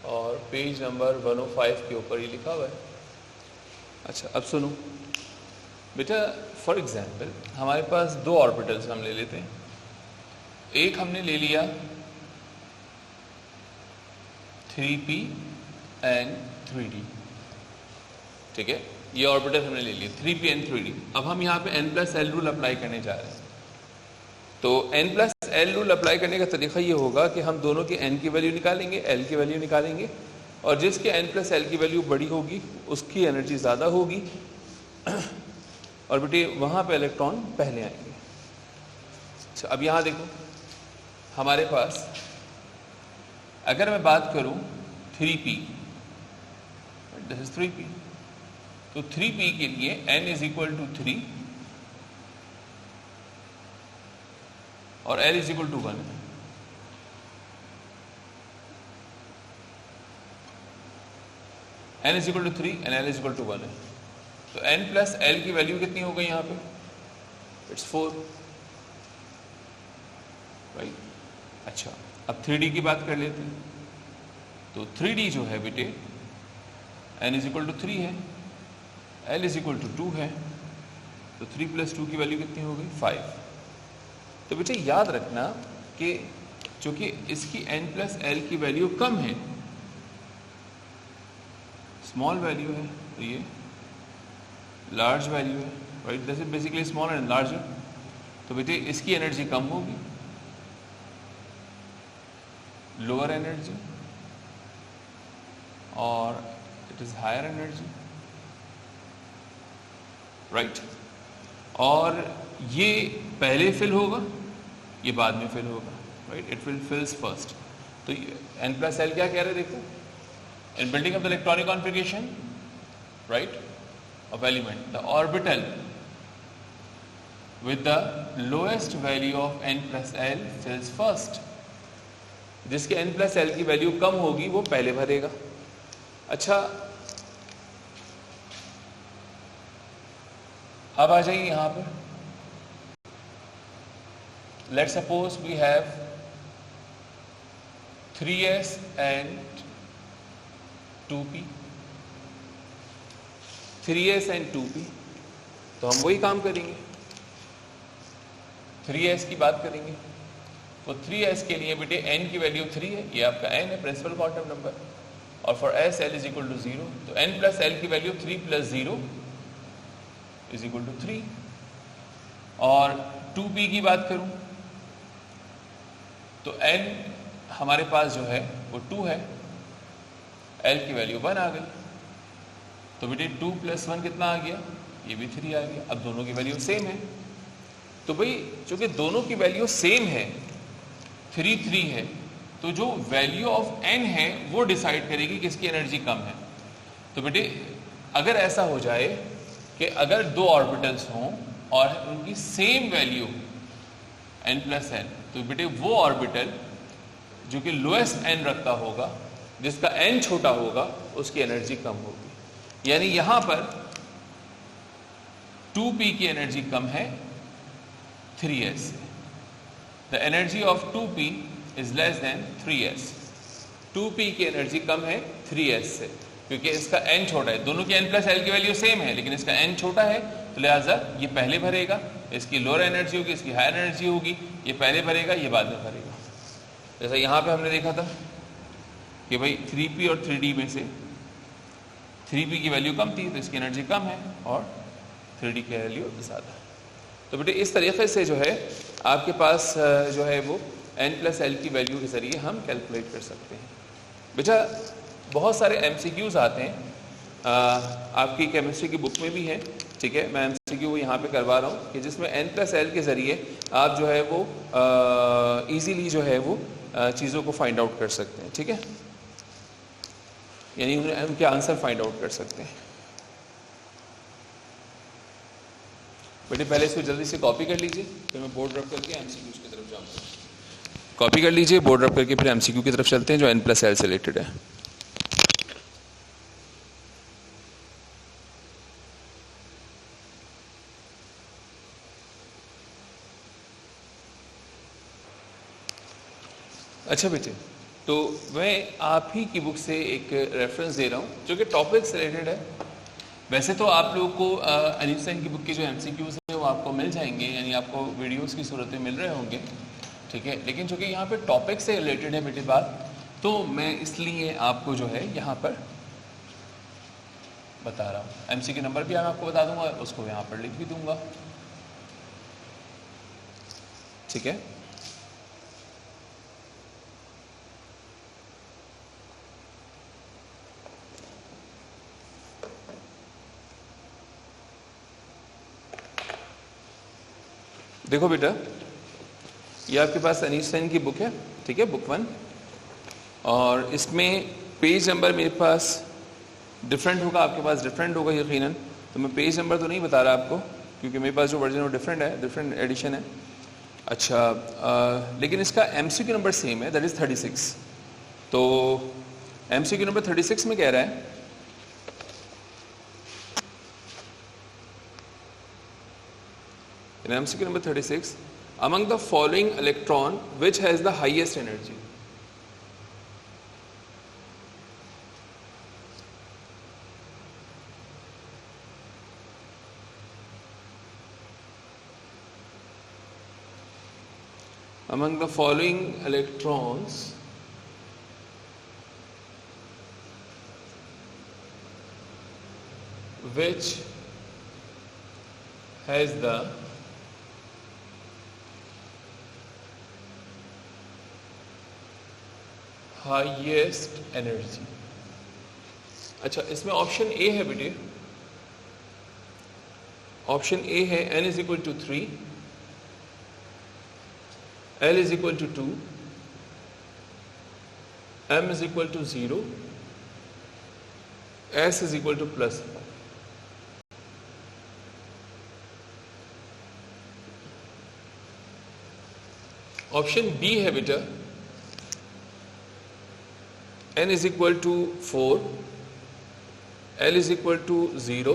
और पेज नंबर 105 के ऊपर ही लिखा हुआ है। अच्छा अब सुनो बेटा, फॉर एग्जांपल हमारे पास दो ऑर्बिटल्स हम ले लेते हैं। एक हमने ले लिया 3p एंड 3d, ठीक है, ये ऑर्बिटल हमने ले लिया 3p एंड 3d। अब हम यहाँ पे n+l रूल अप्लाई करने जा रहे हैं। तो n+l रूल अप्लाई करने का तरीका ये होगा कि हम दोनों की n की वैल्यू निकालेंगे, l की वैल्यू निकालेंगे, और जिसके n+l की वैल्यू बड़ी होगी उसकी एनर्जी ज़्यादा होगी, और बेटे वहाँ पे इलेक्ट्रॉन पहले आएंगे। अच्छा अब यहाँ देखो, हमारे पास अगर मैं बात करूं 3p, दिस इज 3p, तो 3p के लिए n = 3 और l = 1 है। n = 3 and l = 1 है, तो n+l की वैल्यू कितनी हो गई यहाँ पे? It's 4, right. अच्छा अब 3d की बात कर लेते हैं। तो 3d जो है बेटे n = 3 है, l = 2 है, तो 3 + 2 की वैल्यू कितनी हो गई? 5। तो बेटे याद रखना कि चूंकि इसकी n+l की वैल्यू कम है, स्मॉल वैल्यू है, तो ये लार्ज वैल्यू है, right, this is basically smaller and larger. तो बेटे इसकी एनर्जी कम होगी, लोअर एनर्जी, और it is higher energy, right. और ये पहले फिल होगा, ये बाद में फिल होगा, राइट, इट विल फिल्स फर्स्ट। तो n+l क्या कह रहे हैं देखो, इन building of the electronic configuration, right, of element, the orbital with the lowest value of n+l fills first। जिसके n+l की वैल्यू कम होगी वो पहले भरेगा। अच्छा अब आ जाइए यहाँ पर, let's suppose we have 3s and 2p, 3s and 2p, तो हम वही काम करेंगे, 3s की बात करेंगे। तो 3s के लिए बेटे n की वैल्यू 3 है, ये आपका n है, प्रिंसिपल क्वांटम नंबर, और for s l is equal to 0, तो n प्लस l की value 3 plus 0 is equal to 3। और 2p की बात करूं तो n हमारे पास जो है वो 2 है, l की वैल्यू 1 आ गई, तो बेटे 2 प्लस 1 कितना आ गया, ये भी 3 आ गया। अब दोनों की वैल्यू सेम है, तो भाई चूंकि दोनों की वैल्यू सेम है, 3 3 है, तो जो वैल्यू ऑफ n है वो डिसाइड करेगी किसकी एनर्जी कम है। तो बेटे अगर ऐसा हो जाए कि अगर दो ऑर्बिटल्स हों और उनकी same value n plus n, तो बेटे वो ऑर्बिटल जो कि लोएस्ट n रखता होगा, जिसका n छोटा होगा, उसकी एनर्जी कम होगी। यानी यहां पर 2p की एनर्जी कम है 3s से। The energy of 2p is less than 3s। 2p की एनर्जी कम है 3s से, क्योंकि इसका n छोटा है। दोनों की n प्लस l की वैल्यू सेम है, लेकिन इसका n छोटा है, तो लिहाजा ये पहले भरेगा, इसकी लोअर एनर्जी होगी, इसकी हायर एनर्जी होगी, ये पहले भरेगा, ये बाद में भरेगा। जैसा यहाँ पे हमने देखा था कि भाई 3p और 3d में से 3p की वैल्यू कम थी, तो इसकी एनर्जी कम है, और 3d की वैल्यू ज़्यादा है। तो बेटे इस तरीके से जो है आपके पास जो है वो n प्लस l की वैल्यू के ज़रिए हम कैलकुलेट कर सकते हैं। बेटा बहुत सारे MCQs आते हैं, आपकी केमिस्ट्री की बुक में भी है, ठीक है, मैं MCQ यहाँ पे करवा रहा हूँ कि जिसमें n प्लस l के ज़रिए आप जो है वो ईजीली जो है वो चीज़ों को फाइंड आउट कर सकते हैं, ठीक है, यानी उनके आंसर फाइंड आउट कर सकते हैं। बेटे पहले इसको जल्दी से कॉपी कर लीजिए, फिर मैं बोर्ड रब करके MCQs की तरफ जाऊँगा। कॉपी कर लीजिए, बोर्ड रब करके फिर MCQ की तरफ चलते हैं जो n प्लस l से रिलेटेड है। अच्छा बेटे, तो मैं आप ही की बुक से एक रेफरेंस दे रहा हूँ जो कि टॉपिक से रिलेटेड है। वैसे तो आप लोगों को अनीस सैन की बुक के जो MCQs हैं वो आपको मिल जाएंगे, यानी आपको वीडियोस की सूरत में मिल रहे होंगे, ठीक है, लेकिन चूँकि यहाँ पे टॉपिक से रिलेटेड है बेटे बात, तो मैं इसलिए आपको जो है यहाँ पर बता रहा हूँ। MCQ नंबर भी मैं आपको बता दूंगा, उसको यहाँ पर लिख भी दूंगा, ठीक है। देखो बेटा, ये आपके पास अनीस सैन की बुक है, ठीक है, बुक 1, और इसमें पेज नंबर मेरे पास डिफरेंट होगा, आपके पास डिफरेंट होगा यकीनन, तो मैं पेज नंबर तो नहीं बता रहा आपको, क्योंकि मेरे पास जो वर्जन है वो डिफरेंट है, डिफरेंट एडिशन है। अच्छा, लेकिन इसका MCQ नंबर सेम है, दैट इज़ 36। तो MCQ नंबर 36 में कह रहा है in MCQ number 36, among the following electron which has the highest energy? Among the following electrons which has the highest energy. अच्छा, इसमें ऑप्शन ए है बेटे, ऑप्शन ए है n is equal to 3, l is equal to 2, m is equal to 0, s is equal to plus. Option B है बेटा n is equal to 4, l is equal to 0,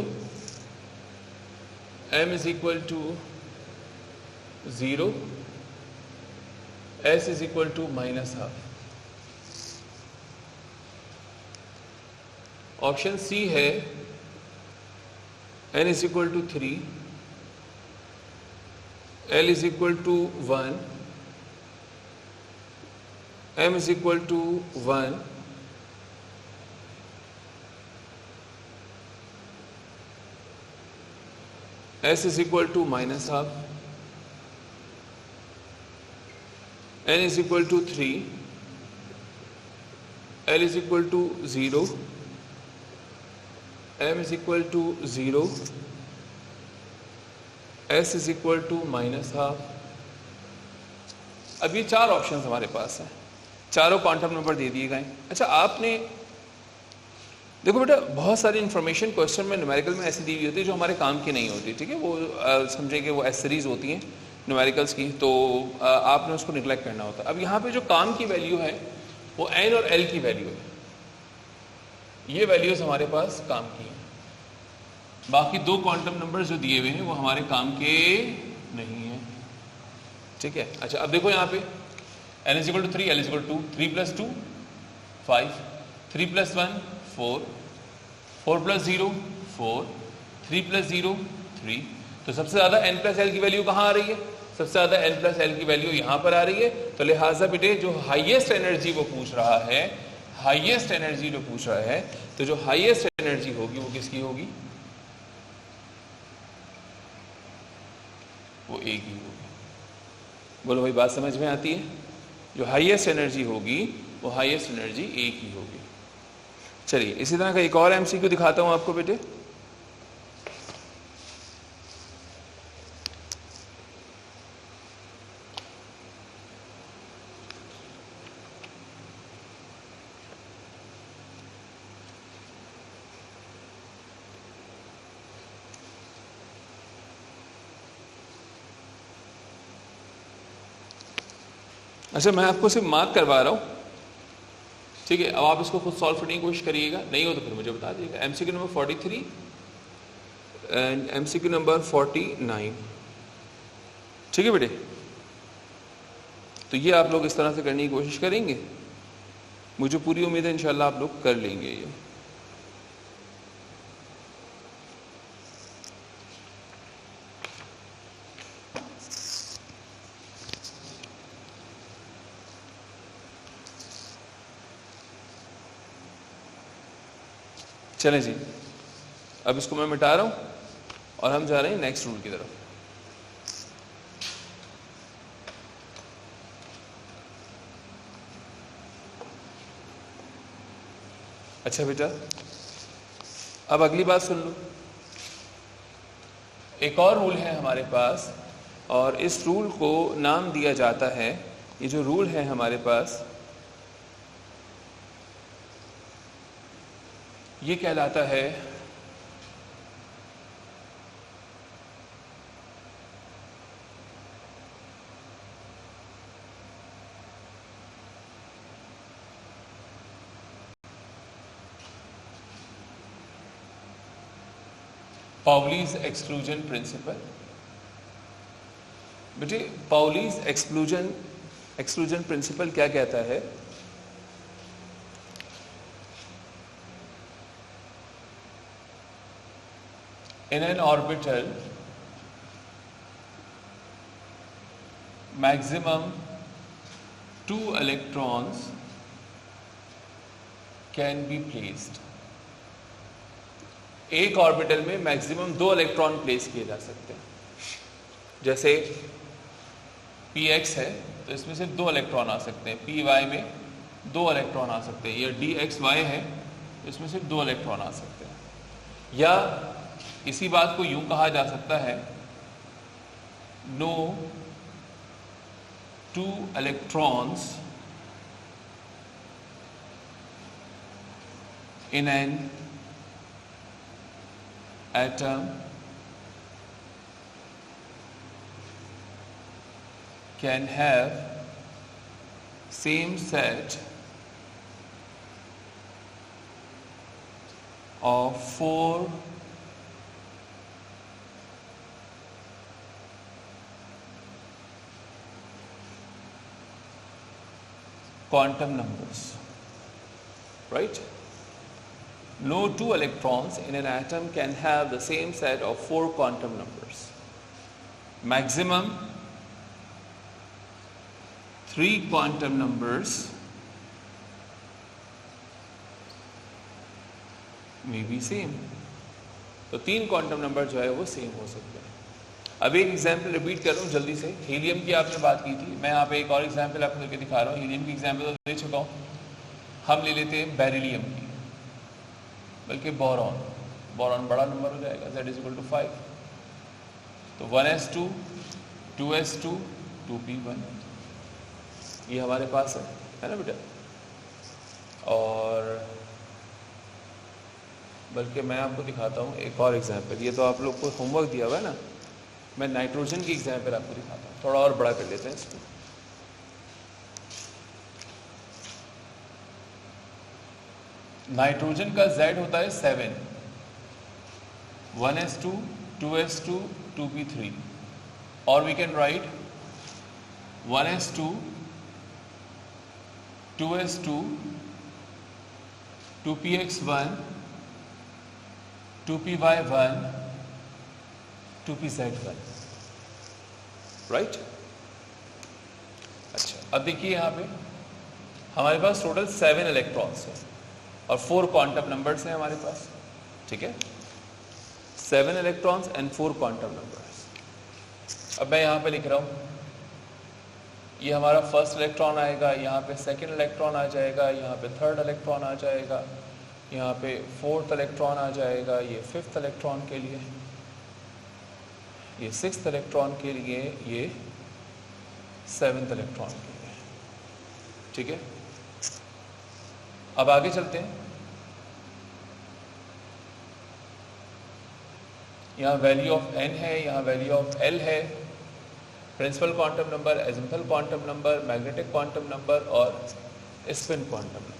m is equal to 0, S is equal to minus half. Option C है n is equal to 3, L is equal to 1, M is equal to 1, S is equal to minus half, n is equal to 3, L is equal to 0, M is equal to 0, S is equal to minus half. अब ये चार ऑप्शन हमारे पास हैं, चारों क्वांटम नंबर दे दिए गए। अच्छा, आपने देखो बेटा, बहुत सारी इन्फॉर्मेशन क्वेश्चन में न्यूमेरिकल में ऐसी दी हुई होती है जो हमारे काम की नहीं होती, ठीक है। वो समझे कि वो एस सीरीज होती हैं न्यूमेरिकल्स की, तो आपने उसको निगलेक्ट करना होता है। अब यहाँ पे जो काम की वैल्यू है वो एन और एल की वैल्यू है, ये वैल्यूज हमारे पास काम की हैं। बाकी दो क्वांटम नंबर जो दिए हुए हैं वो हमारे काम के नहीं है, ठीक है। अच्छा, अब देखो यहाँ पे n is equal to 3, L is equal to 3 plus 2 5, 3 plus 1 4, 4 plus 0 4, 3 plus 0 3। तो सबसे ज्यादा n प्लस एल की वैल्यू कहाँ आ रही है? सबसे ज्यादा n प्लस एल की वैल्यू यहाँ पर आ रही है। तो लिहाजा बेटे जो हाईएस्ट एनर्जी वो पूछ रहा है, हाईएस्ट एनर्जी जो पूछ रहा है, तो जो हाईएस्ट एनर्जी होगी वो किसकी होगी? वो ए की होगी। बोलो भाई, बात समझ में आती है? जो हाईएस्ट एनर्जी होगी वो हाईएस्ट एनर्जी ए की होगी। चलिए, इसी तरह का एक और एमसीक्यू दिखाता हूं आपको बेटे। अच्छा, मैं आपको सिर्फ मार्क करवा रहा हूं, ठीक है। अब आप इसको खुद सॉल्व करने की कोशिश करिएगा, नहीं हो तो फिर मुझे बता दीजिएगा। MCQ number 43 and MCQ number 49, ठीक है बेटे। तो ये आप लोग इस तरह से करने की कोशिश करेंगे, मुझे पूरी उम्मीद है इंशाल्लाह आप लोग कर लेंगे ये। चलें जी, अब इसको मैं मिटा रहा हूं और हम जा रहे हैं नेक्स्ट रूल की तरफ। अच्छा बेटा, अब अगली बात सुन लो। एक और रूल है हमारे पास, और इस रूल को नाम दिया जाता है, ये जो रूल है हमारे पास, ये कहलाता है पाउलीज एक्सक्लूजन प्रिंसिपल। बेटे, पाउलीज एक्सक्लूजन प्रिंसिपल क्या कहता है? In an orbital, maximum 2 electrons can be placed. एक ऑर्बिटल में मैक्सिमम 2 इलेक्ट्रॉन प्लेस किए जा सकते हैं। जैसे px है तो इसमें से 2 इलेक्ट्रॉन आ सकते हैं, py में 2 इलेक्ट्रॉन आ सकते हैं, या dxy है तो इसमें से 2 इलेक्ट्रॉन आ सकते हैं। या इसी बात को यूं कहा जा सकता है, no 2 electrons in an atom can have same set of 4 quantum numbers, right? No two electrons in an atom can have the same set of 4 quantum numbers. Maximum 3 quantum numbers may be same. तो 3 क्वांटम नंबर जो है वो सेम हो सकते हैं। अब एक एग्जाम्पल रिपीट कर रहा हूँ जल्दी से। हीलियम की आपने बात की थी, मैं यहाँ पे एक और एग्जाम्पल आपको करके दिखा रहा हूँ। हीलियम की एग्जाम्पल तो दे चुका हूँ, हम ले लेते हैं बेरिलियम की, बल्कि बोरॉन। बोरॉन बड़ा नंबर हो जाएगा, Z = 5। तो 1s2 2s2 2p1 ये हमारे पास है ना बेटा। और बल्कि मैं आपको दिखाता हूँ एक और एग्जाम्पल। ये तो आप लोग को होमवर्क दिया हुआ है ना, मैं नाइट्रोजन की एग्जाम्पल आपको दिखाता हूँ। थोड़ा और बड़ा कर लेते हैं इसको। नाइट्रोजन का Z होता है 7, 1s2 2s2 2p3, और we can write 1s2 2s2 2px1 2py1 2pz1, right. अच्छा, अब देखिए यहाँ पे हमारे पास टोटल 7 इलेक्ट्रॉन्स हैं और 4 क्वांटम नंबर्स हैं हमारे पास, ठीक है। 7 इलेक्ट्रॉन्स एंड 4 क्वांटम नंबर्स। अब मैं यहाँ पे लिख रहा हूँ, ये हमारा फर्स्ट इलेक्ट्रॉन आएगा, यहाँ पे सेकंड इलेक्ट्रॉन आ जाएगा, यहाँ पे थर्ड इलेक्ट्रॉन आ जाएगा, यहाँ पे फोर्थ इलेक्ट्रॉन आ जाएगा, ये फिफ्थ इलेक्ट्रॉन के लिए, ये सिक्स्थ इलेक्ट्रॉन के लिए, ये सेवन्थ इलेक्ट्रॉन के लिए, ठीक है। अब आगे चलते हैं। यहाँ वैल्यू ऑफ n है, यहाँ वैल्यू ऑफ l है, principal quantum number, azimuthal quantum number, magnetic quantum number और स्पिन क्वांटम नंबर।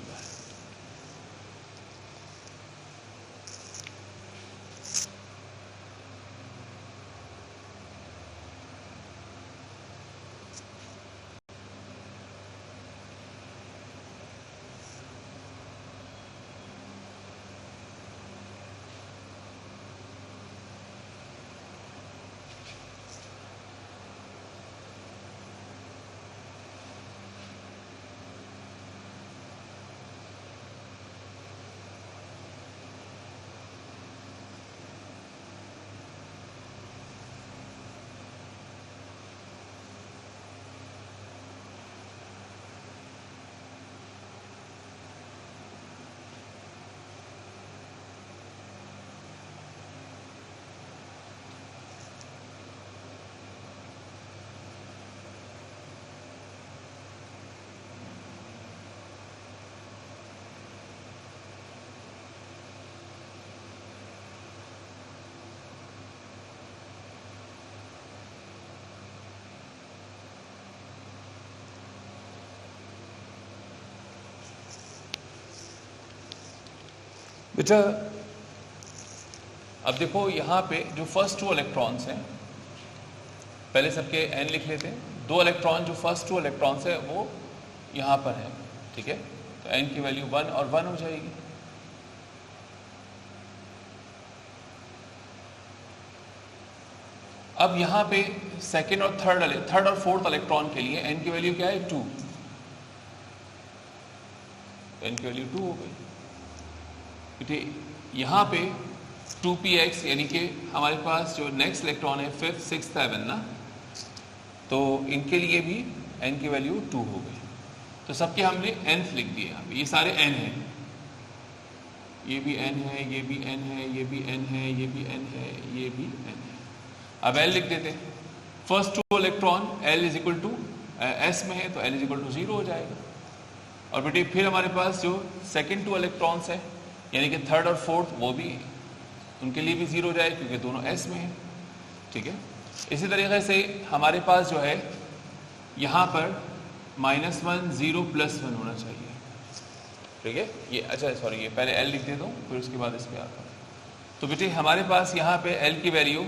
बेटा अब देखो यहाँ पे जो फर्स्ट 2 इलेक्ट्रॉन्स हैं, पहले सबके n लिख लेते हैं। 2 इलेक्ट्रॉन जो फर्स्ट 2 इलेक्ट्रॉन्स है वो यहाँ पर है, ठीक है। तो n की वैल्यू 1 और 1 हो जाएगी। अब यहाँ पे सेकेंड और थर्ड और फोर्थ इलेक्ट्रॉन के लिए n की वैल्यू क्या है 2, n की वैल्यू 2 हो गई। यहाँ पे 2px यानी कि हमारे पास जो नेक्स्ट इलेक्ट्रॉन है 5th 6th 7 ना, तो इनके लिए भी n की वैल्यू 2 हो गई। तो सबके हमने nth लिख दिए यहाँ पे, ये सारे n हैं, ये भी n है, ये भी n है, ये भी n है, ये भी n है, ये भी n है। अब l लिख देते हैं। फर्स्ट 2 इलेक्ट्रॉन l = s में है तो l = 0 हो जाएगा। और बेटे फिर हमारे पास जो सेकेंड 2 इलेक्ट्रॉन्स हैं यानी कि थर्ड और फोर्थ, वो भी उनके लिए भी 0 हो जाए क्योंकि दोनों s में है, ठीक है। इसी तरीके से हमारे पास जो है यहाँ पर -1 0 +1 होना चाहिए, ठीक है। ये अच्छा सॉरी, ये पहले l लिख देता हूँ फिर उसके बाद इस पर आता हूँ। तो बेटे हमारे पास यहाँ पे l की वैल्यू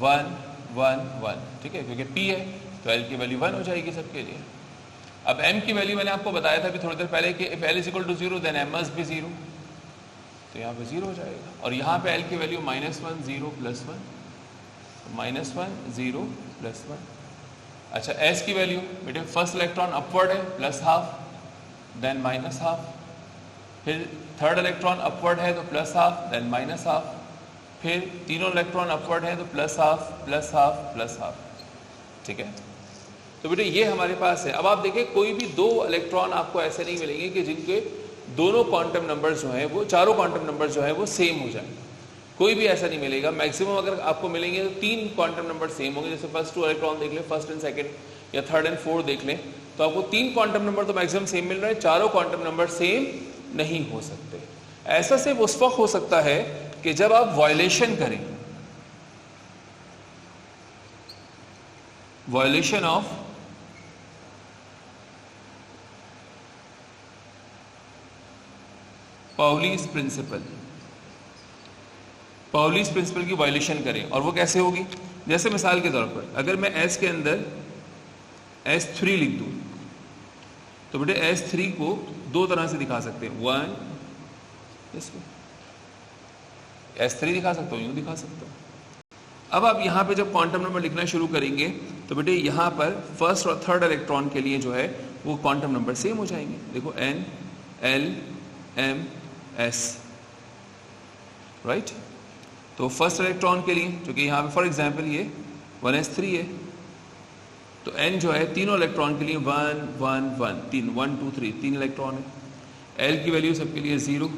1 1 1, ठीक है, क्योंकि p है तो l की वैल्यू 1 हो जाएगी सबके लिए। अब m की वैल्यू मैंने आपको बताया था अभी थोड़ी देर पहले कि if l is equal to 0 then m must be 0, तो यहाँ पे 0 हो जाएगा। और यहाँ पे l की वैल्यू -1 0 +1, -1 0 +1। अच्छा s की वैल्यू बेटे फर्स्ट इलेक्ट्रॉन अपवर्ड है +½ देन -½ फिर थर्ड इलेक्ट्रॉन अपवर्ड है तो +½ देन -½ फिर तीनों इलेक्ट्रॉन अपवर्ड है तो +½ ठीक है। तो बेटे ये हमारे पास है। अब आप देखें कोई भी दो इलेक्ट्रॉन आपको ऐसे नहीं मिलेंगे कि जिनके दोनों क्वांटम नंबर्स जो हैं वो चारों क्वांटम नंबर जो है वो सेम हो जाए, कोई भी ऐसा नहीं मिलेगा। मैक्सिमम अगर आपको मिलेंगे तो 3 क्वांटम नंबर सेम होंगे, जैसे फर्स्ट 2 इलेक्ट्रॉन देख लें, फर्स्ट एंड सेकंड, या थर्ड एंड फोर्थ देख लें, तो आपको 3 क्वांटम नंबर तो मैक्सिमम सेम मिल रहा है, चारों क्वांटम नंबर सेम नहीं हो सकते। ऐसा सिर्फ उस वक्त हो सकता है कि जब आप वायलेशन करें, violation of Pauli's principle, Pauli's principle की वायलेशन करें। और वो कैसे होगी? जैसे मिसाल के तौर पर अगर मैं S के अंदर S3 लिख दूं तो बेटे S3 को दो तरह से दिखा सकते हैं। 1 इसको S3 दिखा सकता हूँ, यूं दिखा सकता हूँ। अब आप यहाँ पे जब क्वांटम नंबर लिखना शुरू करेंगे तो बेटे यहाँ पर फर्स्ट और थर्ड इलेक्ट्रॉन के लिए जो है वो क्वांटम नंबर सेम हो जाएंगे। देखो N L M S, right. तो फर्स्ट इलेक्ट्रॉन के लिए जो कि यहाँ पे फॉर एग्जांपल ये 1s3 है, तो N जो है तीनों इलेक्ट्रॉन के लिए 1 1 1 3 1 2 3 3 इलेक्ट्रॉन है। L की वैल्यू सबके लिए 0,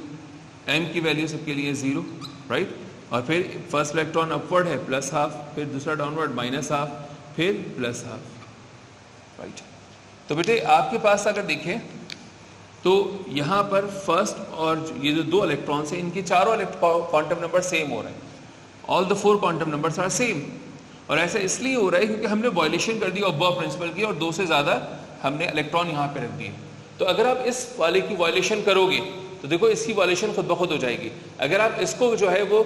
M की वैल्यू सबके लिए 0, राइट। और फिर फर्स्ट इलेक्ट्रॉन अपवर्ड है +½ फिर दूसरा डाउनवर्ड -½ फिर +½ राइट। तो बेटे आपके पास अगर देखें तो यहाँ पर फर्स्ट और ये जो 2 इलेक्ट्रॉन्स हैं इनके चारों क्वांटम नंबर सेम हो रहे हैं, all the 4 quantum numbers are same. और ऐसा इसलिए हो रहा है क्योंकि हमने वायलेशन कर दी ऑब्बर्व प्रिंसिपल की और 2 से ज़्यादा हमने इलेक्ट्रॉन यहाँ पे रख दिए। तो अगर आप इस वाले की वायलेशन करोगे तो देखो इसकी वायलेशन खुद ब खुद हो जाएगी। अगर आप इसको जो है वो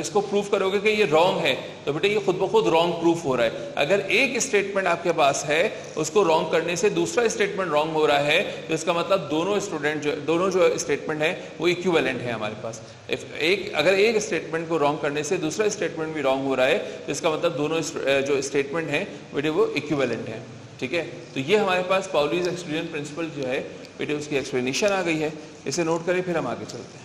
इसको प्रूफ करोगे कि ये रॉन्ग है तो बेटे ये खुद ब खुद रॉन्ग प्रूफ हो रहा है। अगर एक स्टेटमेंट आपके पास है उसको रॉन्ग करने से दूसरा स्टेटमेंट रॉन्ग हो रहा है तो इसका मतलब दोनों जो स्टेटमेंट है वो इक्विवेलेंट है हमारे पास। अगर एक स्टेटमेंट को रॉन्ग करने से दूसरा स्टेटमेंट भी रॉन्ग हो रहा है तो इसका मतलब दोनों जो स्टेटमेंट है बेटे वो इक्विवेलेंट है, ठीक है। तो ये हमारे पास पाउलीज एक्सक्लूजन प्रिंसिपल जो है बेटे उसकी एक्सप्लेनेशन आ गई है, इसे नोट करें फिर हम आगे चलते हैं।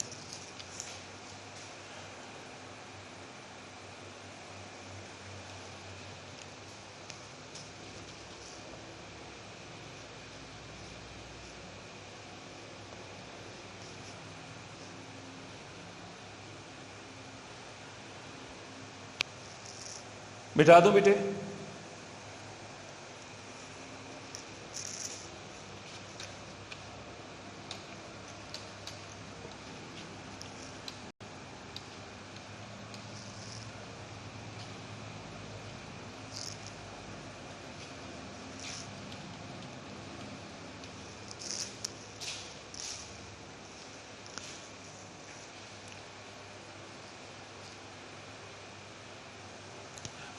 बिठा दो बेटे।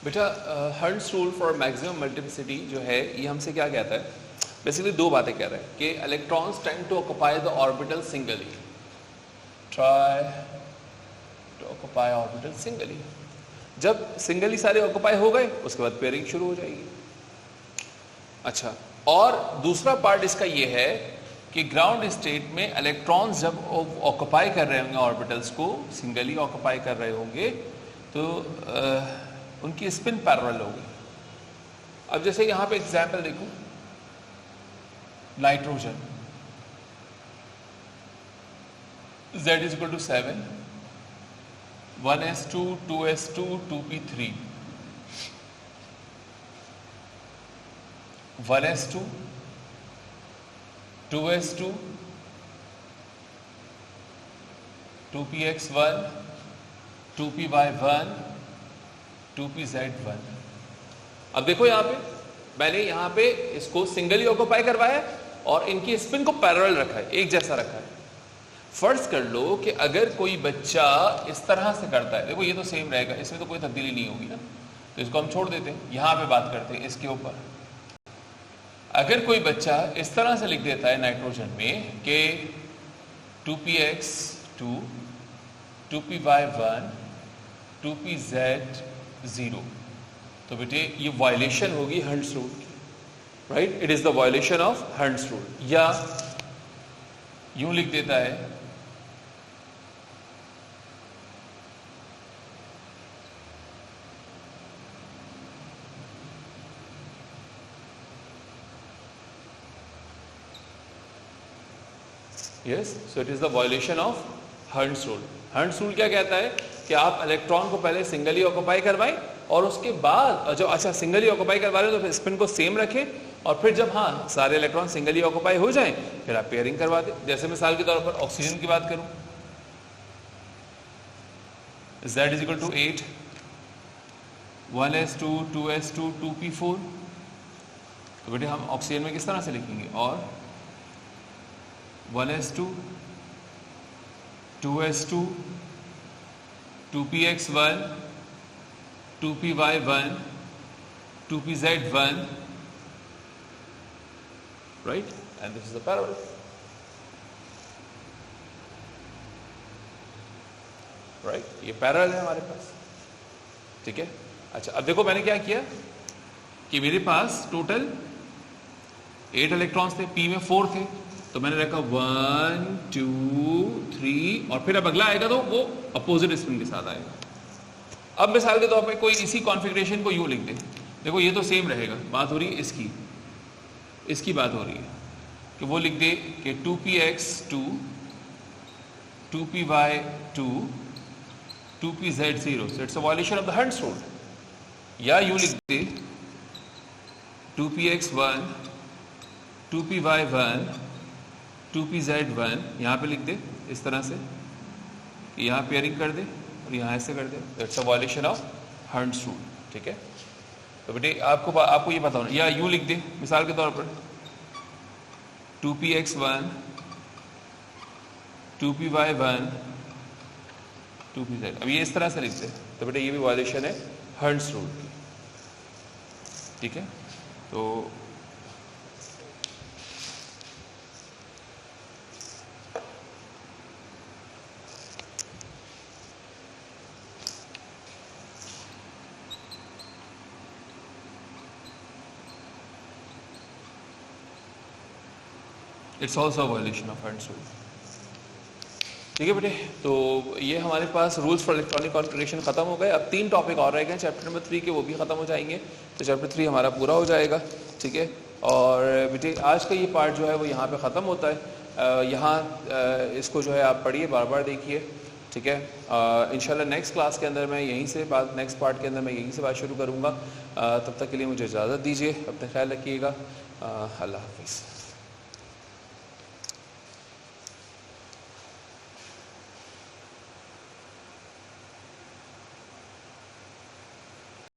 बेटा hertz rule for maximum multiplicity जो है ये हमसे क्या कहता है? बेसिकली 2 बातें कह रहा है कि electrons tend to occupy the orbital singly, try to occupy orbital singly. जब सिंगली सारे ऑक्यूपाई हो गए उसके बाद पेयरिंग शुरू हो जाएगी। अच्छा, और दूसरा पार्ट इसका ये है कि ग्राउंड स्टेट में इलेक्ट्रॉन्स जब ऑक्यूपाई कर रहे होंगे ऑर्बिटल्स को, सिंगली ऑक्यूपाई कर रहे होंगे तो उनकी स्पिन पैरेलल होगी। अब जैसे यहाँ पे एग्जाम्पल देखो, nitrogen Z is equal to 7, 1s2 2s2 2p3, 1s2 2s2 2px1 2py1 2pz1। अब देखो यहाँ पे मैंने यहाँ पे इसको सिंगली ऑक्यूपाई करवाया और इनकी स्पिन को पैरेलल रखा है, एक जैसा रखा है। फर्ज कर लो कि अगर कोई बच्चा इस तरह से करता है, देखो ये तो सेम रहेगा, इसमें तो कोई तब्दीली नहीं होगी ना, तो इसको हम छोड़ देते हैं। यहाँ पे बात करते हैं इसके ऊपर। अगर कोई बच्चा इस तरह से लिख देता है नाइट्रोजन में कि 2px2 2py1 2pz0, तो बेटे ये वायलेशन होगी हंट्स रूल की, right? It is the violation of Hund's rule. या यूं लिख देता है yes, so it is the violation of Hund's rule. Hunts rule क्या कहता है कि आप इलेक्ट्रॉन को पहले सिंगली ऑक्यूपाई करवाएं और उसके बाद जब अच्छा सिंगली ऑक्यूपाई करवा रहे हो तो फिर स्पिन को सेम रखें और फिर जब हाँ सारे इलेक्ट्रॉन सिंगली ऑक्यूपाई हो जाएं फिर आप पेयरिंग करवा दें। जैसे मिसाल के तौर पर ऑक्सीजन की बात करूं, Z is equal to 8, 1s2 2s2 2p4, तो बेटे हम ऑक्सीजन में किस तरह से लिखेंगे, और 1s2 2s2 2px1 2py1 2pz1, right? And this is the parallel, right? ये पैरेलल है हमारे पास, ठीक है। अच्छा अब देखो मैंने क्या किया कि मेरे पास टोटल 8 इलेक्ट्रॉन्स थे, p में 4 थे, तो मैंने रखा 1 2 3 और फिर अब अगला आएगा तो वो अपोजिट स्पिन के साथ आएगा। अब मिसाल के तौर पे कोई इसी कॉन्फ़िगरेशन को यूं लिख दे, देखो ये तो सेम रहेगा, बात हो रही है इसकी बात हो रही है कि वो लिख दे कि 2px2 2py2 2pz0, so it's a violation of the Hund's rule। या यूं लिख दे 2px1 2py1 2pz1, यहाँ पे लिख दे इस तरह से, यहाँ पेयरिंग कर दे और यहाँ ऐसे कर दे, that's a violation of Hund's rule, ठीक है। तो बेटे आपको ये पता होना, या यूं लिख दे मिसाल के तौर पर 2px1 2py1 2pz, अब ये इस तरह से लिख दे तो बेटे ये भी वायलेशन है हंट्स रूल की, ठीक है। तो it's also violation of Hund's rule, ठीक है बेटे। तो ये हमारे पास रूल्स फॉर इलेक्ट्रॉनिक कॉन्फ़िगरेशन खत्म हो गए। अब 3 टॉपिक और रह गए चैप्टर नंबर 3 के, वो भी खत्म हो जाएंगे, तो चैप्टर 3 हमारा पूरा हो जाएगा, ठीक है। और बेटे आज का ये पार्ट जो है वो यहाँ पे ख़त्म होता है। यहाँ इसको जो है आप पढ़िए, बार बार देखिए, ठीक है। इंशाल्लाह नेक्स्ट क्लास के अंदर मैं यहीं से बात, नेक्स्ट पार्ट के अंदर मैं यहीं से बात शुरू करूँगा। तब तक के लिए मुझे इजाज़त दीजिए, अपना ख्याल रखिएगा, अल्लाह हाफिज़।